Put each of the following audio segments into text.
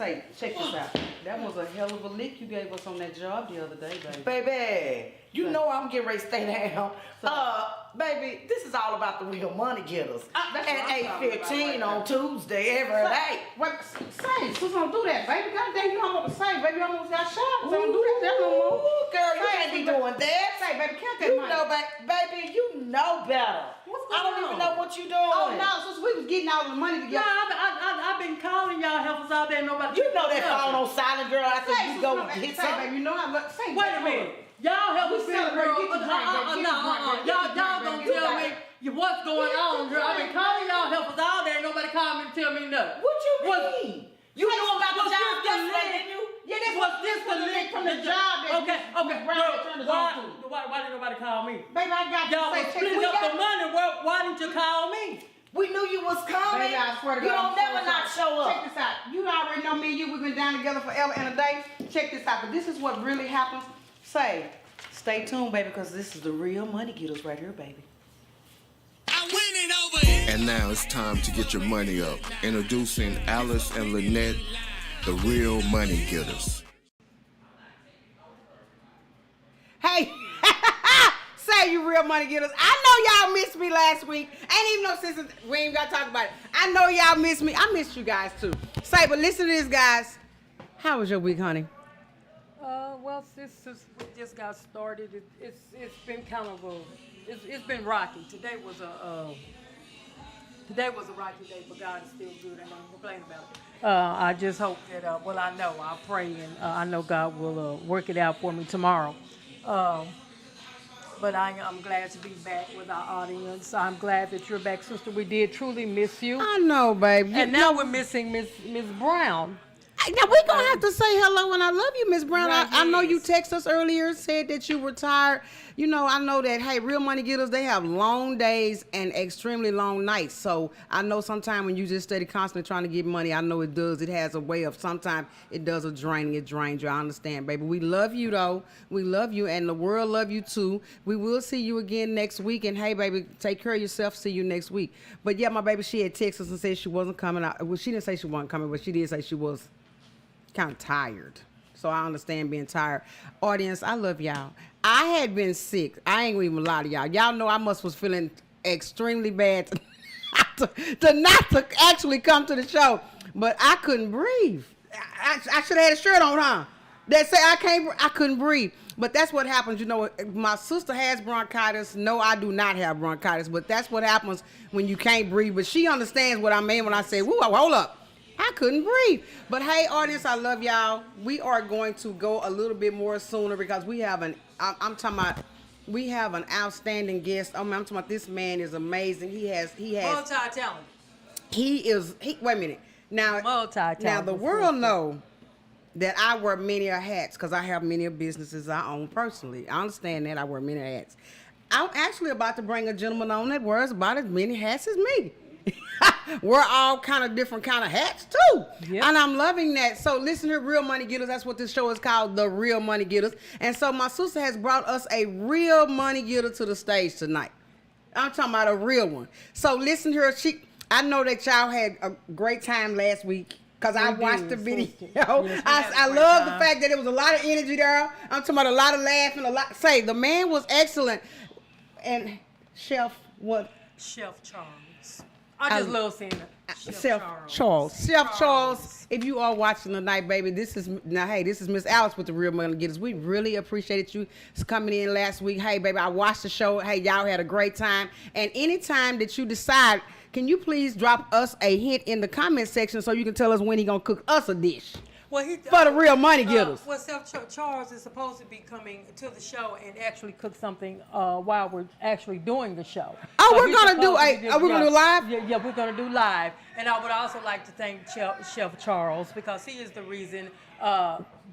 Say, check this out. That was a hell of a lick you gave us on that job the other day, baby. Baby, you know I'm getting ready to stay down. Baby, this is all about the real money getters. At 8:15 on Tuesday every day. Wait, say, sis, don't do that, baby. God dang, you almost say, baby, you almost got shot. So don't do that no more. Ooh, girl, you can't be doing that. Say, baby, count that You money. know, baby, you know better. What's I don't going even on? know what you doing. Oh, no, since we was getting all the money together. I've been calling y'all helpers out there. Nobody. You know that phone on silent, girl. After Say, you go sis, hit say, something. baby, you know I love. Say, Wait a minute. Y'all help us celebrate. celebrate. Get your drink, baby. Get your drink, baby. Y'all gonna tell me what's going on here? I've been calling y'all helpers out there. Nobody called me to tell me nothing. What you mean? You know about the job yesterday, didn't you? Yeah, this Was this the link from the job that Okay. Brown turned us on to. Why didn't nobody call me? Baby, I got you. Y'all was Say, splitting up the money. Why didn't you call me? We knew you was coming. Baby, I swear to you God, don't never not show up. Check this out. You already know me and you, we've been down together forever and a day. Check this out, but this is what really happens. Say, stay tuned, baby, because this is the real money getters right here, baby. I'm winning over here. And now it's time to get your money up. Introducing Alice and Lynette, the real money getters. Hey, say you real money getters. I know y'all missed me last week. Ain't even no sense we ain't got to talk about it. I know y'all missed me. I missed you guys too. Say, but listen to this, guys. How was your week, honey? Well, since we just got started, it's been kind of it's been rocky. Today was a rocky day, but God is still good, and I'm complaining about it. I just hope that I pray, and I know God will work it out for me tomorrow. But I'm glad to be back with our audience. I'm glad that you're back, sister. We did truly miss you. I know, baby. And now we're missing Miss Brown. Now we're gonna have to say hello and I love you, Miss Brown. Right, I know you yes. texted us earlier, said that you were tired. You know, I know that, hey, real money getters, they have long days and extremely long nights. So I know sometimes when you just steady constantly trying to get money, I know it does. It has a way of sometimes it does a draining. It drains you. I understand, baby. We love you though. We love you and the world love you too. We will see you again next week. And hey, baby, take care of yourself. See you next week. But yeah, my baby, she had texted us and said she wasn't coming out. Well, she didn't say she wasn't coming, but she did say she was kind of tired. So I understand being tired. Audience, I love y'all. I had been sick. I ain't gonna even lie to y'all. Y'all know I was feeling extremely bad to not to actually come to the show. But I couldn't breathe. I should have had a shirt on, huh? That say I couldn't breathe. But that's what happens, you know. My sister has bronchitis. No, I do not have bronchitis. But that's what happens when you can't breathe. But she understands what I mean when I say, whoa, hold up. I couldn't breathe. But hey, audience, I love y'all. We are going to go a little bit more sooner because we have we have an outstanding guest. I'm talking about this man is amazing. He has Multi-talented. Wait a minute. Now the world know that I wear many hats because I have many businesses I own personally. I understand that I wear many hats. I'm actually about to bring a gentleman on that wears about as many hats as me. We're all kind of different kind of hats too. Yep. And I'm loving that. So listen here, Real Money Getters. That's what this show is called, The Real Money Getters. And so my sister has brought us a real money getter to the stage tonight. I'm talking about a real one. So listen here. I know that y'all had a great time last week because I watched the video. Yes, I love the fact that there was a lot of energy there. I'm talking about a lot of laughing, Say, the man was excellent. And Chef Charles. I just love seeing that. Chef Charles. If you are watching tonight, baby, this is Miss Alice with the Real Money Getters. We really appreciated you coming in last week. Hey, baby, I watched the show. Hey, y'all had a great time. And anytime that you decide, can you please drop us a hint in the comment section so you can tell us when he gonna cook us a dish? Well, for the Real Money Getters. Chef Charles is supposed to be coming to the show and actually cook something while we're actually doing the show. Oh, we're gonna do live? Yeah, we're gonna do live. And I would also like to thank Chef Charles because he is the reason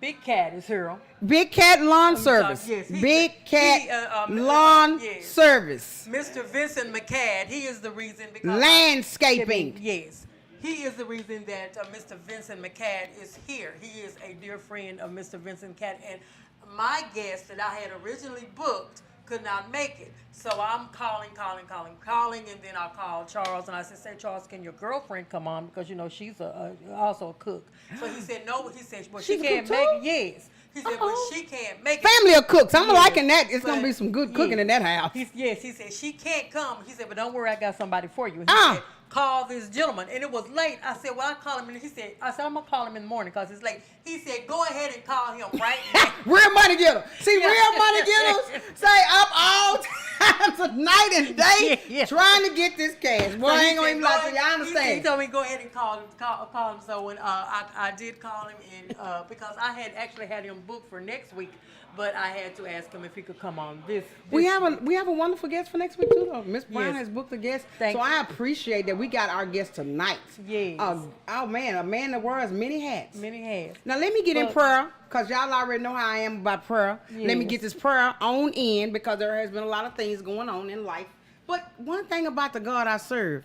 Big Cat is here. Big Cat Lawn Service. Yes, Big Cat Lawn Service. Mr. Vincent McCad, he is the reason because landscaping. Yes. He is the reason that Mr. Vincent McCad is here. He is a dear friend of Mr. Vincent McCad. And my guest that I had originally booked could not make it. So I'm calling, and then I called Charles, and I said, "Say, Charles, can your girlfriend come on? Because, you know, she's also a cook." So he said, "No." He said, "Well, she She's a can't cook make too? it." Yes. He said, "But she can't make it." Family of cooks. I'm Yeah. liking that. It's gonna But- be some good cooking yeah. in that house. He said, "She can't come." He said, "But don't worry, I got somebody for you." He Ah. said, "Call this gentleman." And it was late. I said, "Well, I call him." And he said, "I'm going to call him in the morning because it's late." He said, "Go ahead and call him right now." Real money getter. See, real money getters stay up all times of night and day Yeah. trying to get this cash. Boy, So I he ain't gonna said, even "Go lie to ahead." you. I He understand. told me go ahead and call him. So when I did call him, and because I had actually had him booked for next week, but I had to ask him if he could come on this. We this have week. a wonderful guest for next week too, though. Miss Brown Yes. has booked a guest, Thank so you. I appreciate that we got our guest tonight. Yes. Oh man, a man that wears many hats. Many has. Now let me get in But- prayer, cause y'all already know how I am about prayer. Let me Yes. get this prayer on in, because there has been a lot of things going on in life. But one thing about the God I serve,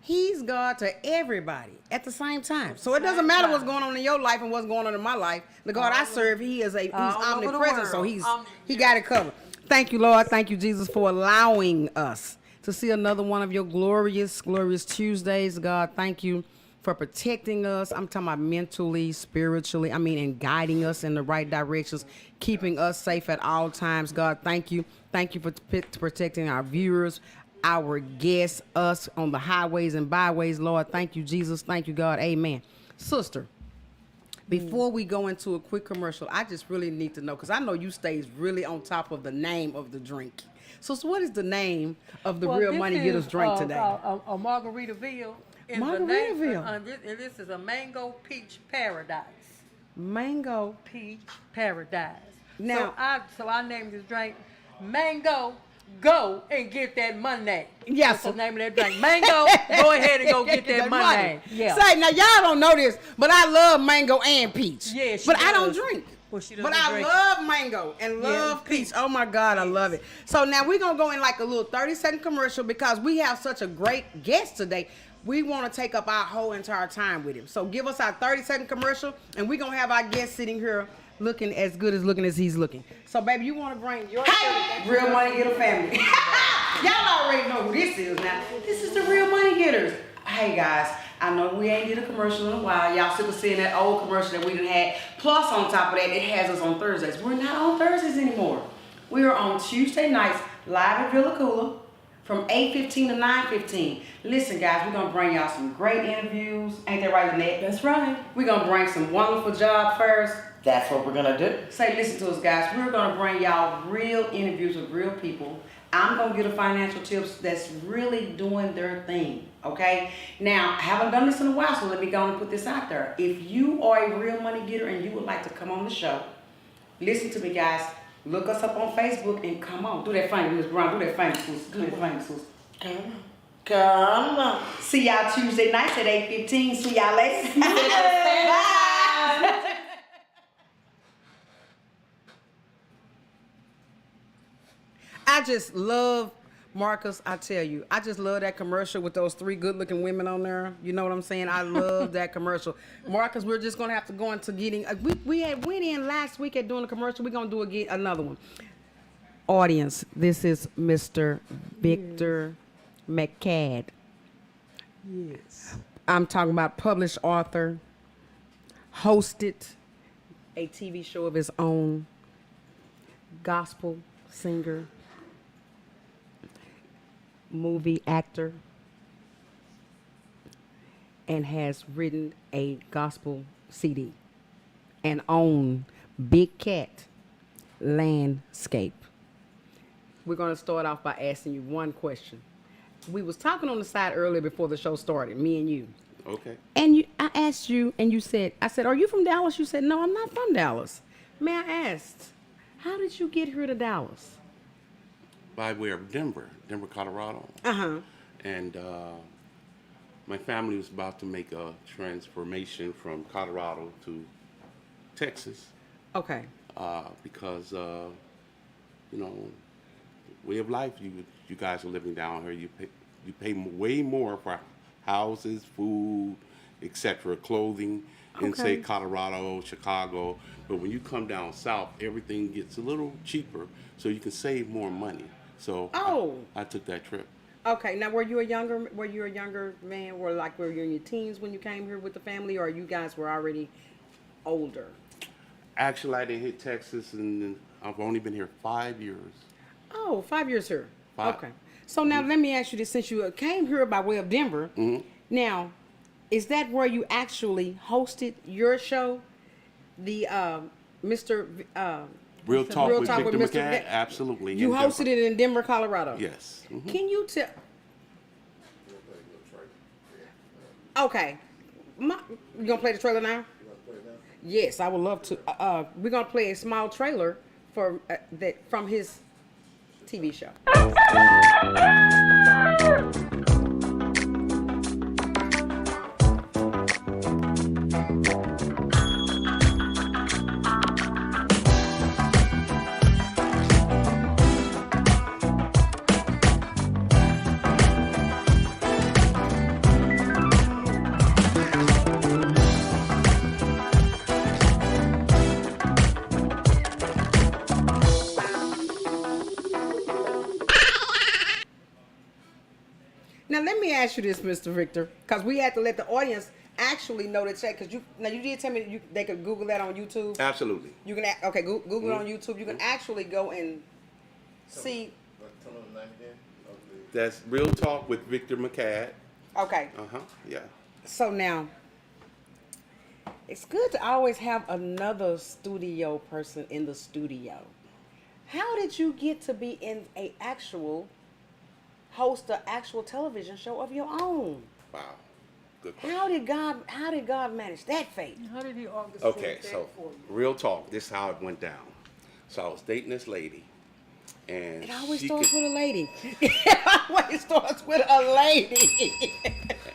He's God to everybody at the same time. So it doesn't same matter time. what's going on in your life and what's going on in my life. The God I serve, he's all over the omnipresent, so world. he got it covered. Thank you, Lord. Thank you, Jesus, for allowing us to see another one of your glorious Tuesdays. God, thank you for protecting us. I'm talking about mentally, spiritually, and guiding us in the right directions, keeping us safe at all times. God, thank you. Thank you for protecting our viewers, our guests, us on the highways and byways. Lord, thank you, Jesus. Thank you, God. Amen. Sister, before we go into a quick commercial, I just really need to know, because I know you stays really on top of the name of the drink. So what is the name of the Real this Money is, Getters drink today? A Margaritaville. And Margaritaville. This is a mango peach paradise. Mango. Peach paradise. Now- so I named this drink Mango. Go and get that money. Yes. That's the name of that drink. Mango. Go ahead and go get that money. Yeah. Say, now y'all don't know this, but I love mango and peach. Yeah, she but I don't does. drink. Well, she But doesn't I drink. love mango and love peach. Oh my God, I love it. So now we're gonna go in like a little 30-second commercial, because we have such a great guest today. We want to take up our whole entire time with him. So give us our 30-second commercial, and we're gonna have our guest sitting here looking as good as he's looking. So baby, you want to bring your Real Money Getter family. Y'all already know who this is now. This is the Real Money Getters. Hey guys, I know we ain't did a commercial in a while. Y'all sick of seeing that old commercial that we done had. Plus on top of that, it has us on Thursdays. We're not on Thursdays anymore. We are on Tuesday nights live at Villa Cooler from 8:15 to 9:15. Listen guys, we're gonna bring y'all some great interviews. Ain't that right, Lynette? That's right. We're gonna bring some wonderful job fairs. That's what we're gonna do. Say, listen to us, guys. We're gonna bring y'all real interviews with real people. I'm gonna get a financial tips that's really doing their thing. Okay. Now, I haven't done this in a while, so let me go and put this out there. If you are a real money getter and you would like to come on the show, listen to me, guys. Look us up on Facebook and come on. Do that funny, Miss Brown. Do that funny, sis. Do that funny, sis. Come on. See y'all Tuesday nights at 8:15. See y'all later. Bye. I just love, Marcus, I tell you, I just love that commercial with those 3 good-looking women on there. You know what I'm saying? I love that commercial. Marcus, we're just going to have to go into getting, we had went in last week at doing a commercial. We're going to do another one. Audience, this is Mr. Victor McCad. Yes. I'm talking about published author, hosted a TV show of his own, gospel singer, movie actor, and has written a gospel CD and own Big Cat Landscape. We're going to start off by asking you one question. We was talking on the side earlier before the show started, me and you. Okay. And I asked you, and you said, I said, are you from Dallas? You said, no, I'm not from Dallas. May I ask, how did you get here to Dallas? By way of Denver, Colorado. Uh-huh. And my family was about to make a transformation from Colorado to Texas Okay. because, way of life, you guys are living down here. You pay way more for houses, food, etc., clothing. in say Okay. Colorado, Chicago. But when you come down south, everything gets a little cheaper, so you can save more money. So Oh. I took that trip. Okay, now were you a younger man, or like were you in your teens when you came here with the family, or you guys were already older? Actually, I didn't hit Texas, and I've only been here 5 years. Oh, 5 years here. Five. Okay. So now let me ask you this: since you came here by way of Denver, now is that where you actually hosted your show, the Mr. Real Talk Real with Talk with Victor Mr. McCann? Absolutely. You in hosted Denver. it in Denver, Colorado. Yes. Mhm. Can you tell? Okay, you gonna play the trailer now? Yes, I would love to. We're gonna play a small trailer for that from his TV show. Now let me ask you this, Mr. Victor, because we had to let the audience actually know the check. Because you did tell me they could Google that on YouTube. Absolutely. You can Google it on YouTube. You can actually go and see. That's Real Talk with Victor McCann. Okay, Yeah. so now it's good to always have another studio person in the studio. How did you get to be in a actual host an actual television show of your own? Wow. Good question. How did God manage that fate? How did he orchestrate Okay, that so for you? real talk. This is how it went down. So I was dating this lady, and It always she starts could, with a lady. It always starts with a lady.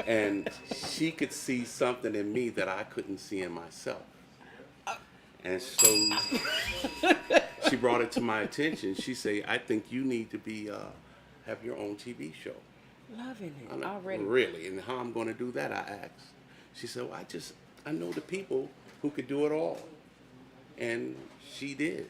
and she could see something in me that I couldn't see in myself. And so she brought it to my attention. She said, "I think you need to be have your own TV show." Loving I'm it like, already. Really? And how I'm going to do that? I asked. She said, "Well, I know the people who could do it all," and she did.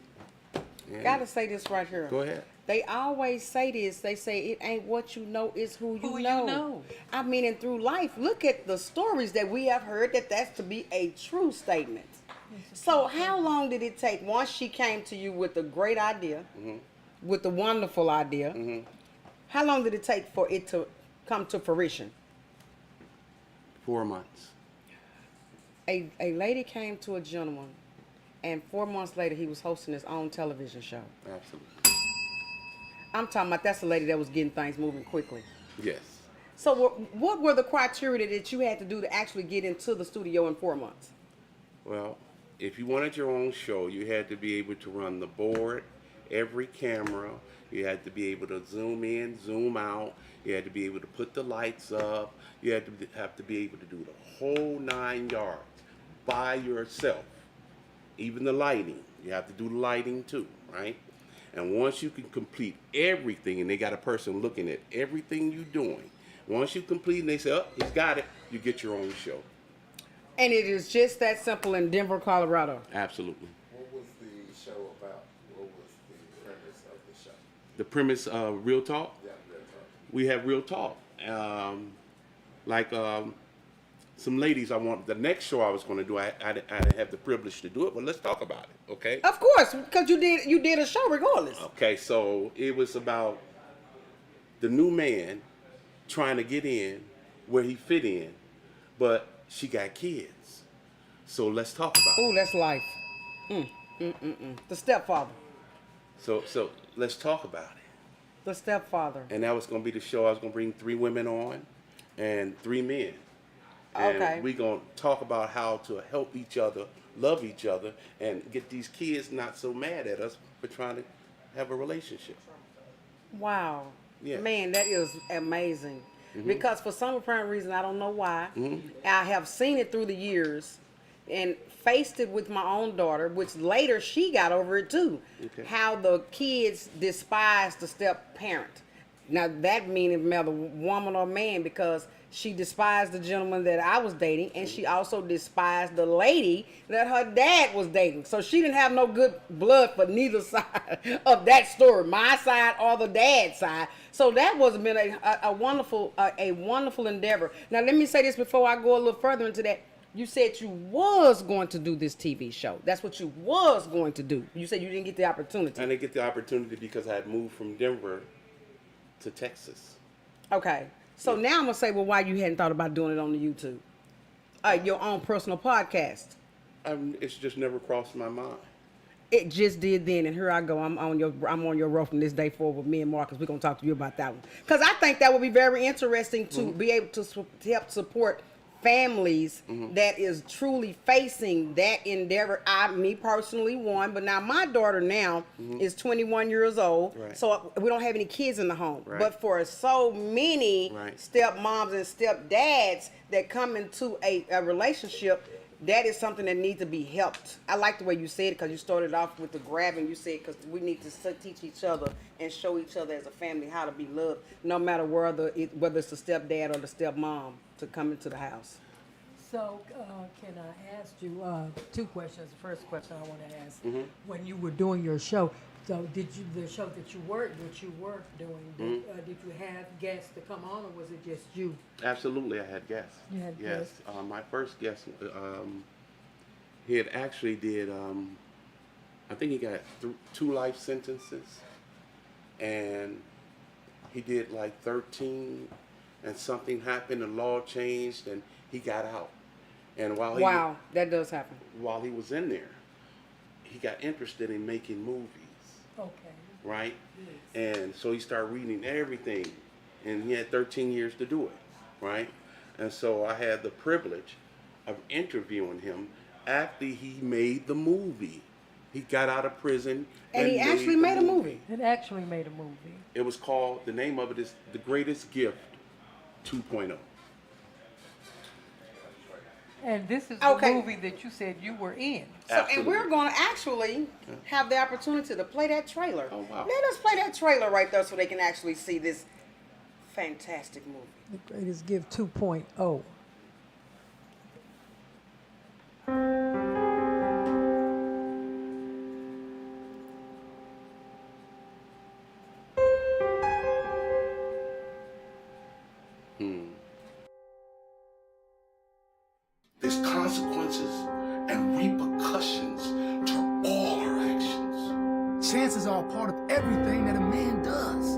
And Gotta say this right here. Go ahead. They always say this. They say it ain't what you know, it's who you Who you know. know. I mean, and through life, look at the stories that we have heard that's to be a true statement. So how long did it take once she came to you with the great idea, with the wonderful idea? How long did it take for it to come to fruition? 4 months. A lady came to a gentleman, and 4 months later, he was hosting his own television show. Absolutely. I'm talking about that's a lady that was getting things moving quickly. Yes. So what were the criteria that you had to do to actually get into the studio in 4 months? Well, if you wanted your own show, you had to be able to run the board, every camera. You had to be able to zoom in, zoom out. You had to be able to put the lights up. You had to have to be able to do the whole 9 yards by yourself. Even the lighting. You have to do the lighting too, right? And once you can complete everything, and they got a person looking at everything you're doing, once you complete and they say, "Oh, he's got it," you get your own show. And it is just that simple in Denver, Colorado. Absolutely. What was the show about? What was the premise of the show? The premise of Real Talk, Yeah, Real Talk. we have Real Talk. Some ladies I want, the next show I was going to do, I didn't have the privilege to do it, but let's talk about it, okay? Of course, because you did a show regardless. Okay, so it was about the new man trying to get in where he fit in, but she got kids. So let's talk about it. Ooh, that's life. The stepfather. So let's talk about it. The stepfather. And that was going to be the show. I was going to bring 3 women on and 3 men. And Okay. we're going to talk about how to help each other, love each other, and get these kids not so mad at us for trying to have a relationship. Wow. Yeah. Man, that is amazing. Because for some apparent reason, I don't know why, I have seen it through the years and faced it with my own daughter, which later she got over it too. Okay. How the kids despise the step parent. Now that meaning whether woman or man, because She despised the gentleman that I was dating, and she also despised the lady that her dad was dating. So she didn't have no good blood for neither side of that story, my side or the dad's side. So that was been a wonderful endeavor. Now let me say this before I go a little further into that. You said you was going to do this TV show. That's what you was going to do. You said you didn't get the opportunity. I didn't get the opportunity because I had moved from Denver to Texas. Okay. So now I'm gonna say, well, why you hadn't thought about doing it on the YouTube, your own personal podcast? It's just never crossed my mind. It just did then, and here I go. I'm on your road from this day forward with me and Marcus. We're gonna talk to you about that one because I think that would be very interesting to be able to help support families that is truly facing that endeavor. Me personally, one, but now my daughter now is 21 years old, Right. so we don't have any kids in the home. Right. But for so many Right. stepmoms and stepdads that come into a relationship, that is something that needs to be helped. I like the way you said it because you started off with the grabbing. You said because we need to teach each other and show each other as a family how to be loved, no matter whether it's the stepdad or the stepmom to come into the house. So, can I ask you two questions? The first question I want to ask: when you were doing your show, so the show that you were doing, did you have guests to come on, or was it just you? Absolutely, I had guests. You had yes. guests. My first guest, he had actually did, I think he got 2 life sentences, and he did like 13, and something happened, the law changed, and he got out. And while that does happen. while he was in there, he got interested in making movies. Okay. Right? Yes. And so he started reading everything, and he had 13 years to do it, right? And so I had the privilege of interviewing him after he made the movie. He got out of prison. And he actually made a movie. It actually made a movie. It was called, the name of it is The Greatest Gift 2.0. And this is Okay. the movie that you said you were in. So, and we're going to actually have the opportunity to play that trailer. Oh, wow. Let us play that trailer right there so they can actually see this fantastic movie. The Greatest Gift 2.0. There's consequences and repercussions to all our actions. Chances are a part of everything that a man does.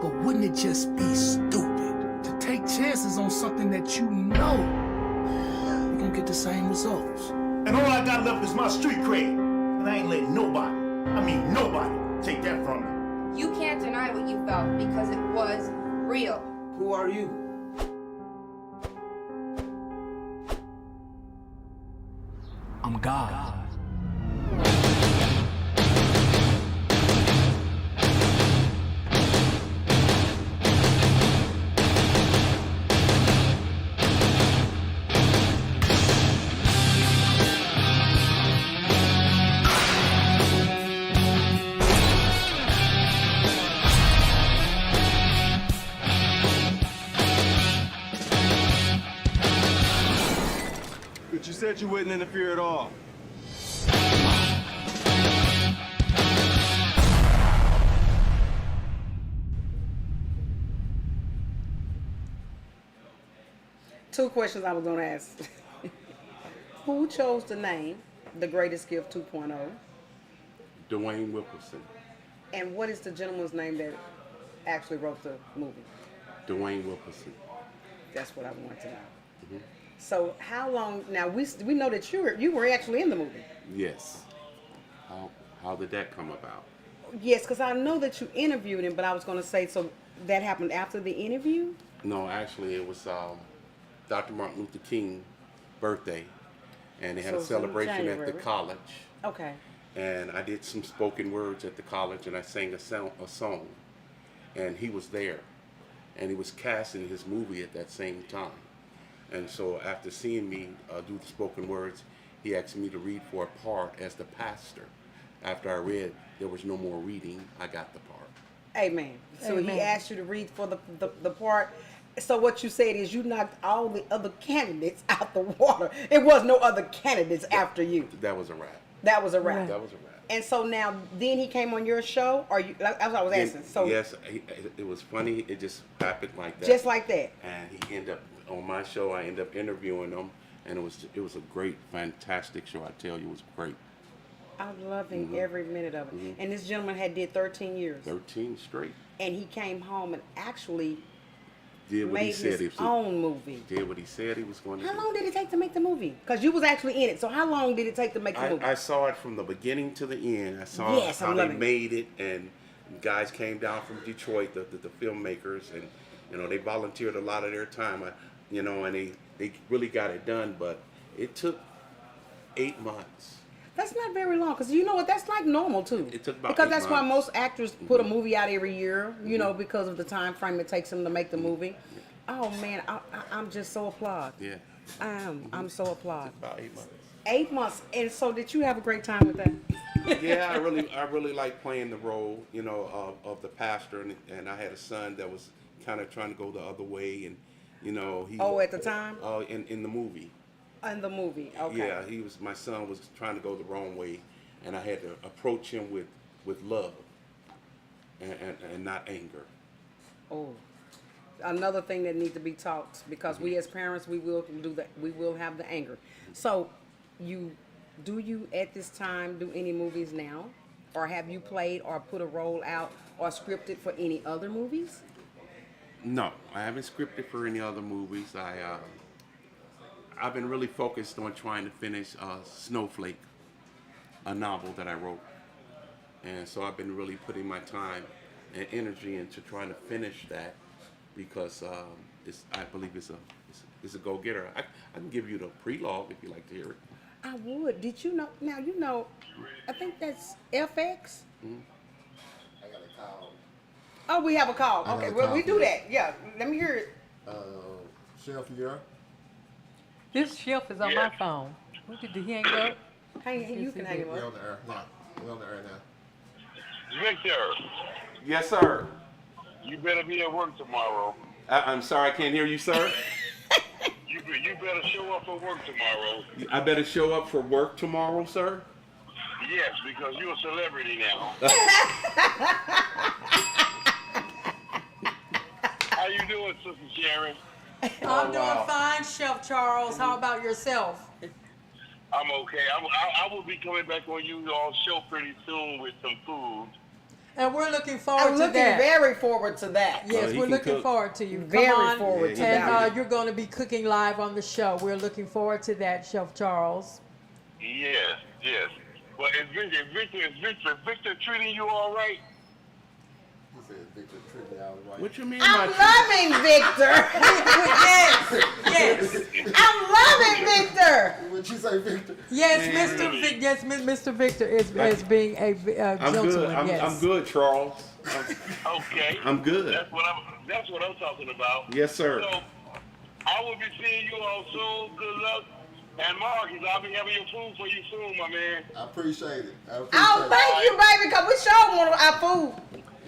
But wouldn't it just be stupid to take chances on something that you know you're gonna get the same results? And all I got left is my street cred. And I ain't letting nobody, I mean nobody, take that from me. You can't deny what you felt because it was real. Who are you? I'm God. But you said you wouldn't interfere at all. Two questions I was going to ask. Who chose the name The Greatest Gift 2.0? Dwayne Whippleson. And what is the gentleman's name that actually wrote the movie? Dwayne Whippleson. That's what I want to know. So how long, now we know that you were actually in the movie. Yes. How did that come about? Yes, because I know that you interviewed him, but I was going to say, so that happened after the interview? No, actually it was Dr. Martin Luther King's birthday, and they had So a it's in celebration at January. the college. Okay. And I did some spoken words at the college, and I sang a song, and he was there, and he was casting his movie at that same time. And so after seeing me do the spoken words, he asked me to read for a part as the pastor. After I read, there was no more reading, I got the part. Amen. So Amen. he asked you to read for the part. So what you said is you knocked all the other candidates out the water. It was no other candidates after you. That was a wrap. That was a wrap. That was a wrap. And so now, then he came on your show, or you? That's what I was asking. So yes, it was funny. It just happened like that. Just like that. And he ended up on my show. I ended up interviewing him, and it was a great, fantastic show. I tell you, it was great. I'm loving every minute of it. And this gentleman had did 13 years. 13 straight. And he came home and actually Did what he made said. his own movie. Did what he said he was going to do. How long did it take to make the movie? Because you was actually in it. So how long did it take to make the movie? I saw it from the beginning to the end. I saw Yes, how I'm they loving it. made it, and guys came down from Detroit, the filmmakers, and they volunteered a lot of their time. And they really got it done, but it took 8 months. That's not very long, because you know what? That's like normal too. It took about because 8 that's why months. most actors put a movie out every year. You know, because of the time frame it takes them to make the movie. Oh man, I'm just so applaud. Yeah. I am. I'm so applaud. About 8 months. 8 months, and so did you have a great time with that? Yeah, I really like playing the role, of the pastor, and I had a son that was kind of trying to go the other way, and he. Oh, at the time? Oh, in the movie. In the movie, okay. Yeah, my son was trying to go the wrong way, and I had to approach him with love, and not anger. Oh, another thing that needs to be taught, because we as parents, we will do that. We will have the anger. So, do you at this time do any movies now, or have you played or put a role out or scripted for any other movies? No, I haven't scripted for any other movies. I've been really focused on trying to finish Snowflake, a novel that I wrote, and so I've been really putting my time and energy into trying to finish that, because I believe it's a go-getter. I can give you the prelogue if you like to hear it. I would. Did you know? Now I think that's FX. I got a call. Oh, we have a call. I got Okay, a well call we for do you. that. Yeah, let me hear it. Chef, you This shelf is on my phone. What did he hang up? You can hang him We're up. on the air now. We're on the air now. Victor, Yes, sir. you better be at work tomorrow. I'm sorry, I can't hear you, sir. You better show up for work tomorrow. I better show up for work tomorrow, sir. Yes, because you're a celebrity now. How you doing, Sister Sharon? I'm doing fine, Chef Charles. How about yourself? I'm okay. I will be coming back on you all show pretty soon with some food. And we're looking forward I'm to looking that. very forward to that. Yes, he we're can looking cook. forward to you. Very Come on. forward to And that. you're going to be cooking live on the show. We're looking forward to that, Chef Charles. Yes. Well, is Victor treating you all right? He said Victor treat me all right. What you mean I'm by loving Victor. Yes. I'm loving Victor. What you say, Victor? Yes, Mr. Victor is being a I'm gentleman. good. Yes. I'm good, Charles. Okay. I'm good. That's what I'm talking about. Yes, sir. So, I will be seeing you all soon. Good luck. And Marcus, I'll be having your food for you soon, my man. I appreciate it. Oh, thank you, baby, because we sure want our food.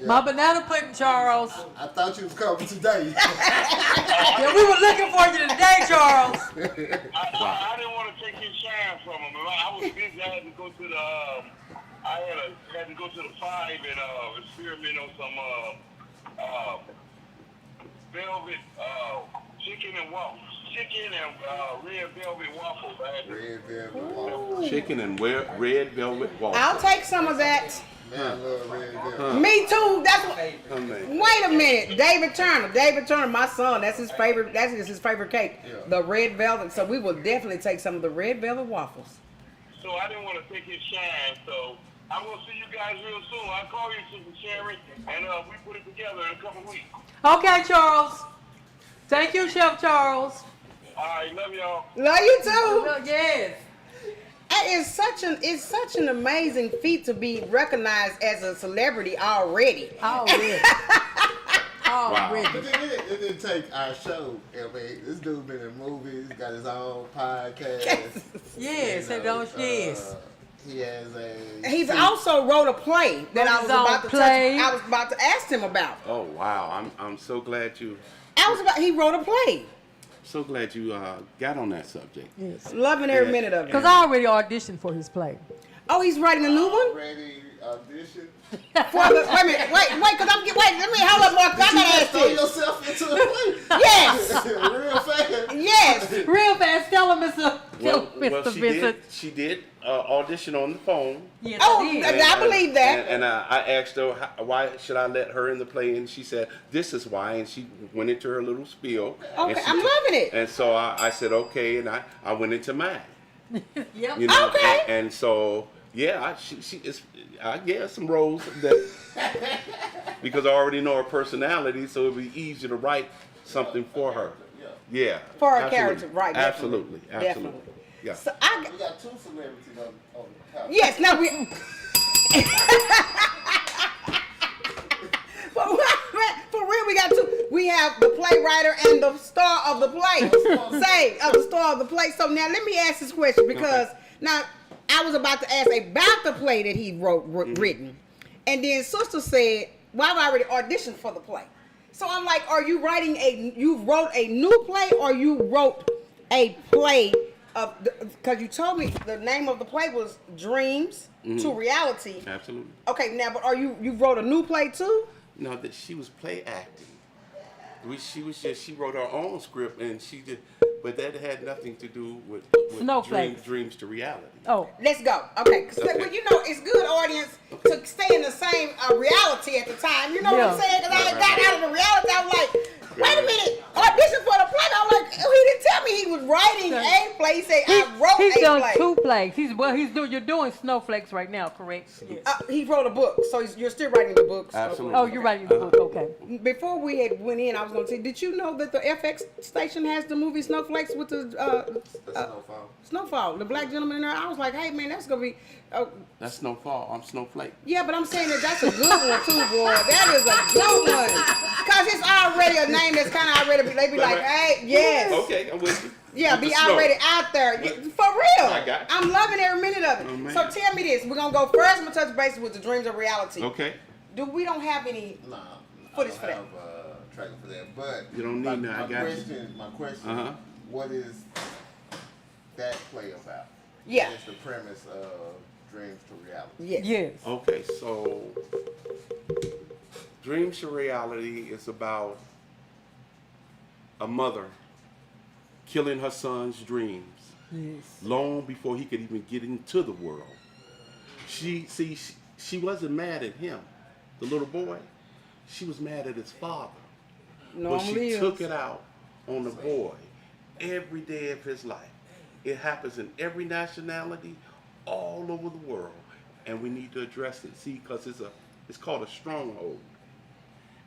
My banana pudding, Charles. I thought you was coming today. Yeah, we were looking for you today, Charles. I didn't want to take his shine from him. I was busy. I had to go to the had to go to the 5 and experiment on some velvet chicken and waffles. Chicken and red velvet waffles. I had to Red velvet waffle. Chicken and red velvet waffles. I'll take some of that. Man, I love red velvet. Me too. That's what. Amazing. Wait a minute, David Turner, my son. That's his favorite. That's his favorite cake, the red velvet. So we will definitely take some of the red velvet waffles. So I didn't want to take his shine. So I'm gonna see you guys real soon. I'll call you, Sister Sharon, and we put it together in a couple weeks. Okay, Charles. Thank you, Chef Charles. All right, love y'all. Love you too. Yes. It's such an amazing feat to be recognized as a celebrity already. Already. But it didn't take our show. I mean, this dude been in movies, got his own podcast. Yes, yes. He has a. He's also wrote a play that I was about to ask him about. Oh wow! I'm so glad He wrote a play. So glad you got on that subject. Yes. Loving every minute of it. Because I already auditioned for his play. Oh, he's writing a new one? Ready audition. Wait a minute. Wait, because let me hold up more. I gotta ask Throw this. yourself into the play. Yes. Real fast. Yes. Real fast. Tell him, Mr. Well, Mr. she Vincent. she did audition on the phone. Yes, Oh, I did. I believe that. And I asked her, why should I let her in the play? And she said, this is why. And she went into her little spiel. Okay, and she I'm loving it. And so I said, okay. And I went into mine. Yep. You know, Okay. and so, yeah, I get some roles that, because I already know her personality, so it'd be easy to write something for her. Yeah. For her absolutely. character, right? Absolutely. Definitely. Absolutely. Yeah. So We got two celebrities on the couch. yes, now we. For real, we got two. We have the playwriter and the star of the play. The star of the play. So now let me ask this question because now I was about to ask about the play that he written, and then Sister said, "Well, I've already auditioned for the play." So I'm like, "Are you you wrote a new play, or you wrote a play of?" Because you told me the name of the play was Dreams to Reality. Absolutely. Okay, now, but you wrote a new play too? No, that she was play acting. She wrote her own script and she did, but that had nothing to do with Snowflakes. dreams to reality. Oh. Let's go. Okay, because Okay. well, you know it's good, audience, to stay in the same reality at the time. You know what I'm Yeah. saying? Because I got out of the reality. I was like, wait a minute, audition for the play. I'm like, oh, he didn't tell me he was writing a play. He said I wrote He's a done play. 2 plays. You're doing Snowflakes right now, correct? Yes. He wrote a book, so you're still writing the book. Absolutely. Oh, you're writing the book. Okay. Before we had went in, I was going to say, did you know that the FX station has the movie Snowflakes with the Snowfall, the black gentleman in there? I was like, hey man, that's gonna be. That's Snowfall. I'm Snowflake. Yeah, but I'm saying that's a good one too, boy. That is a good one. Cause it's already a name that's kind of already. They be like, hey, yes. Okay, I'm with you. Yeah, With be the snow. already out there. Yeah, for real. I got you. I'm loving every minute of it. Oh, man. So tell me this. We're gonna go first. I'm gonna touch base with the dreams of reality. Okay. We don't have any Nah, footage I for don't that. have tracking for that. But You don't need none, I got you. My question, Uh-huh. what is that play about? Yeah. What is the premise of Dreams to Reality? Yes. Yes. Okay, so Dreams to Reality is about a mother killing her son's dreams Yes. long before he could even get into the world. She wasn't mad at him, the little boy. She was mad at his father. But she Normally took it out on the boy every day of his life. It happens in every nationality, all over the world, and we need to address it. See, because it's called a stronghold,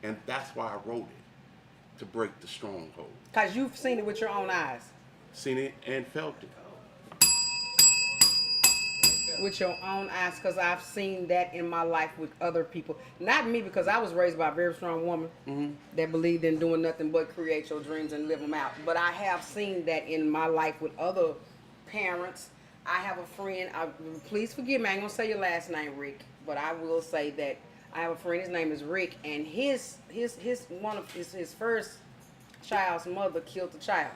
and that's why I wrote it, to break the stronghold. Cause you've seen it with your own eyes. Seen it and felt it. With your own eyes, because I've seen that in my life with other people. Not me, because I was raised by a very strong woman that believed in doing nothing but create your dreams and live them out. But I have seen that in my life with other parents. I have a friend, please forgive me, I ain't gonna say your last name, Rick, but I will say that I have a friend, his name is Rick, and his first child's mother killed the child.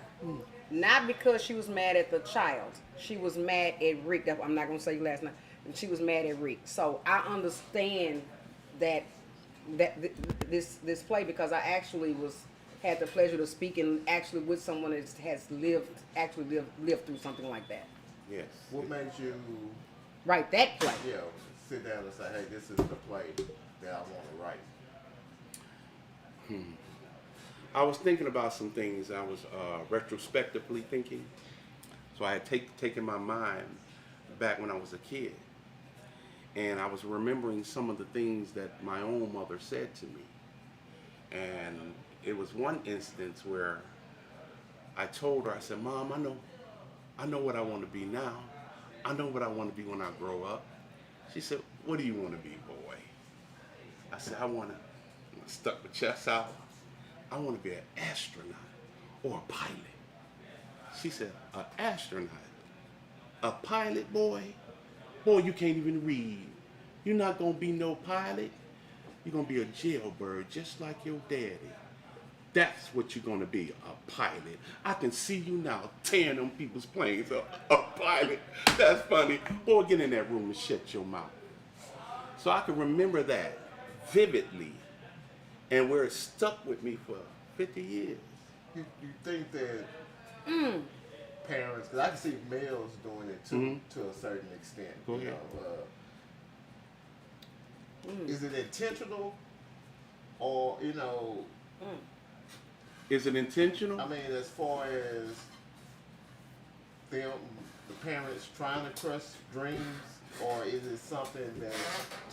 Not because she was mad at the child. She was mad at Rick. I'm not going to say your last name. She was mad at Rick. So I understand that this play, because I actually had the pleasure of speaking actually with someone that has lived through something like that. Yes. What made you Write that play. sit down and say, hey, this is the play that I want to write? I was thinking about some things. I was retrospectively thinking. So I had taken my mind back when I was a kid. And I was remembering some of the things that my own mother said to me. And it was one instance where I told her, I said, Mom, I know what I want to be now. I know what I want to be when I grow up. She said, what do you want to be, boy? I said, I stuck my chest out. I want to be an astronaut or a pilot. She said, an astronaut? A pilot, boy? Boy, you can't even read. You're not going to be no pilot. You're going to be a jailbird just like your daddy. That's what you're gonna be, a pilot. I can see you now tearing them people's planes up. A pilot. That's funny. Boy, get in that room and shut your mouth. So I can remember that vividly, and where it stuck with me for 50 years. You think that parents, because I can see males doing it too, to a certain extent. Go ahead. Is it intentional, or Is it intentional? I mean, as far as them, the parents trying to crush dreams, or is it something that's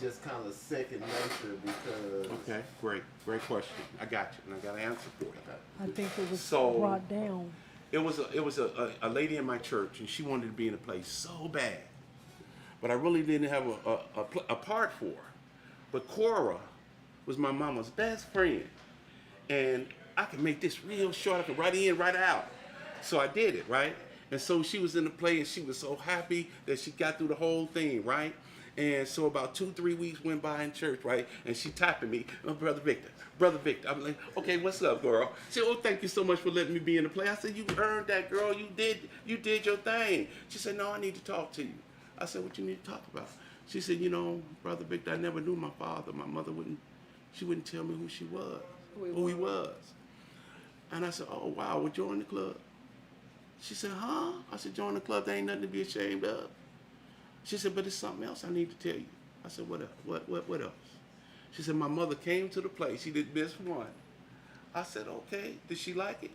just kind of second nature because? Okay, great question. I got you, and I got an answer for you. I think it was So- brought down. It was a lady in my church, and she wanted to be in a play so bad, but I really didn't have a part for her. But Cora was my mama's best friend, and I could make this real short. I could write in, write out. So I did it, right? And so she was in the play, and she was so happy that she got through the whole thing, right? And so about 2-3 weeks went by in church, right? And she tapping me, oh, Brother Victor. I'm like, okay, what's up, girl? She said, oh, thank you so much for letting me be in the play. I said, you earned that, girl. You did your thing. She said, no, I need to talk to you. I said, what you need to talk about? She said, Brother Victor, I never knew my father. My mother wouldn't tell me who she was, who he was. And I said, oh, wow, well, join the club. She said, huh? I said, join the club. There ain't nothing to be ashamed of. She said, but it's something else I need to tell you. I said, what else? What else? She said, my mother came to the play. She did miss one. I said, okay. Did she like it?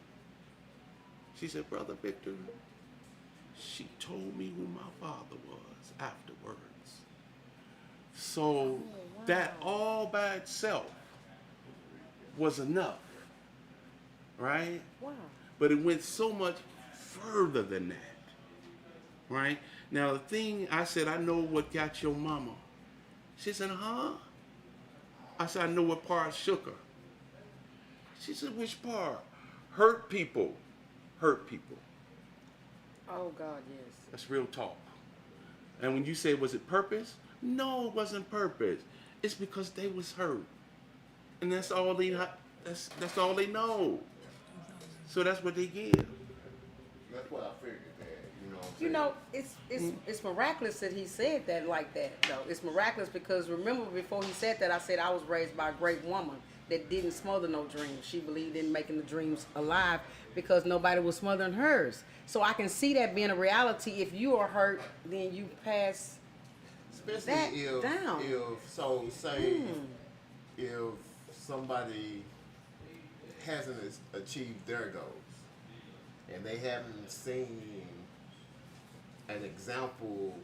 She said, Brother Victor, she told me who my father was afterwards. So that all by itself was enough, right? Wow. But it went so much further than that, right? Now the thing, I said, I know what got your mama. She said, huh? I said, I know what part shook her. She said, which part? Hurt people. Hurt people. Oh, God, yes. That's real talk. And when you say, was it purpose? No, it wasn't purpose. It's because they was hurt. And that's all they that's all they know. So that's what they give. That's what I figured, that, It's miraculous that he said that like that, though. It's miraculous because remember before he said that, I said I was raised by a great woman that didn't smother no dreams. She believed in making the dreams alive because nobody was smothering hers. So I can see that being a reality. If you are hurt, then you pass especially that down. If somebody hasn't achieved their goals and they haven't seen an example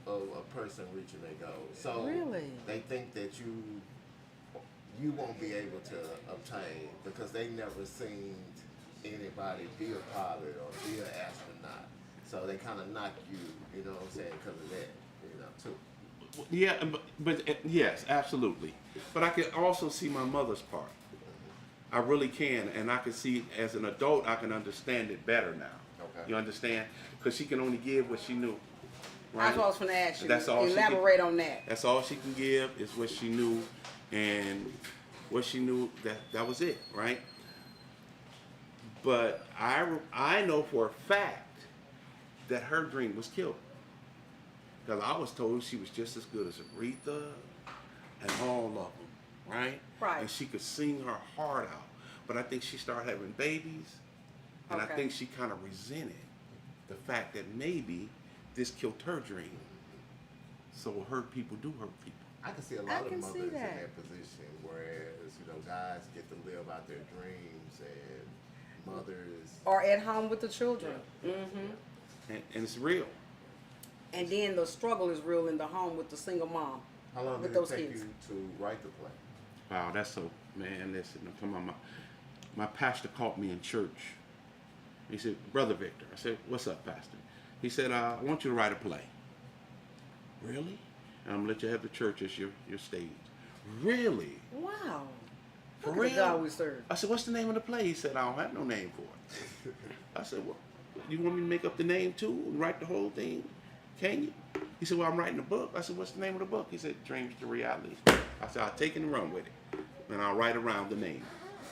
of a person reaching their goals, so Really? they think that you won't be able to obtain because they never seen anybody be a pilot or be an astronaut. So they kind of knock you, you know what I'm saying, because of that, too. Yeah, but yes, absolutely. But I can also see my mother's part. I really can, and I can see as an adult, I can understand it better now. Okay. You understand? Because she can only give what she knew. Right? That's what I was going to ask you. That's all. Elaborate on that. That's all she can give is what she knew, and what she knew that was it, right? But I know for a fact that her dream was killed. Because I was told she was just as good as Aretha and all of them, right? Right. And she could sing her heart out. But I think she started having babies, and I Okay. think she kind of resented the fact that maybe this killed her dream. So hurt people do hurt people. I can see a I lot of can mothers see in that. that position, whereas guys get to live out their dreams, and mothers. Or at home with the children. And it's real. And then the struggle is real in the home with the single mom. How long with did it those take kids. you to write the play? Wow, that's so, man, listen, I'm talking about my pastor called me in church. He said, Brother Victor. I said, what's up, Pastor? He said, I want you to write a play. Really? And I'm going to let you have the church as your stage. Really? Wow. For Look at real? the God we serve. I said, what's the name of the play? He said, I don't have no name for it. I said, well, you want me to make up the name too and write the whole thing? Can you? He said, well, I'm writing a book. I said, what's the name of the book? He said, Dreams to Reality. I said, I'll take it and run with it. And I'll write around the name.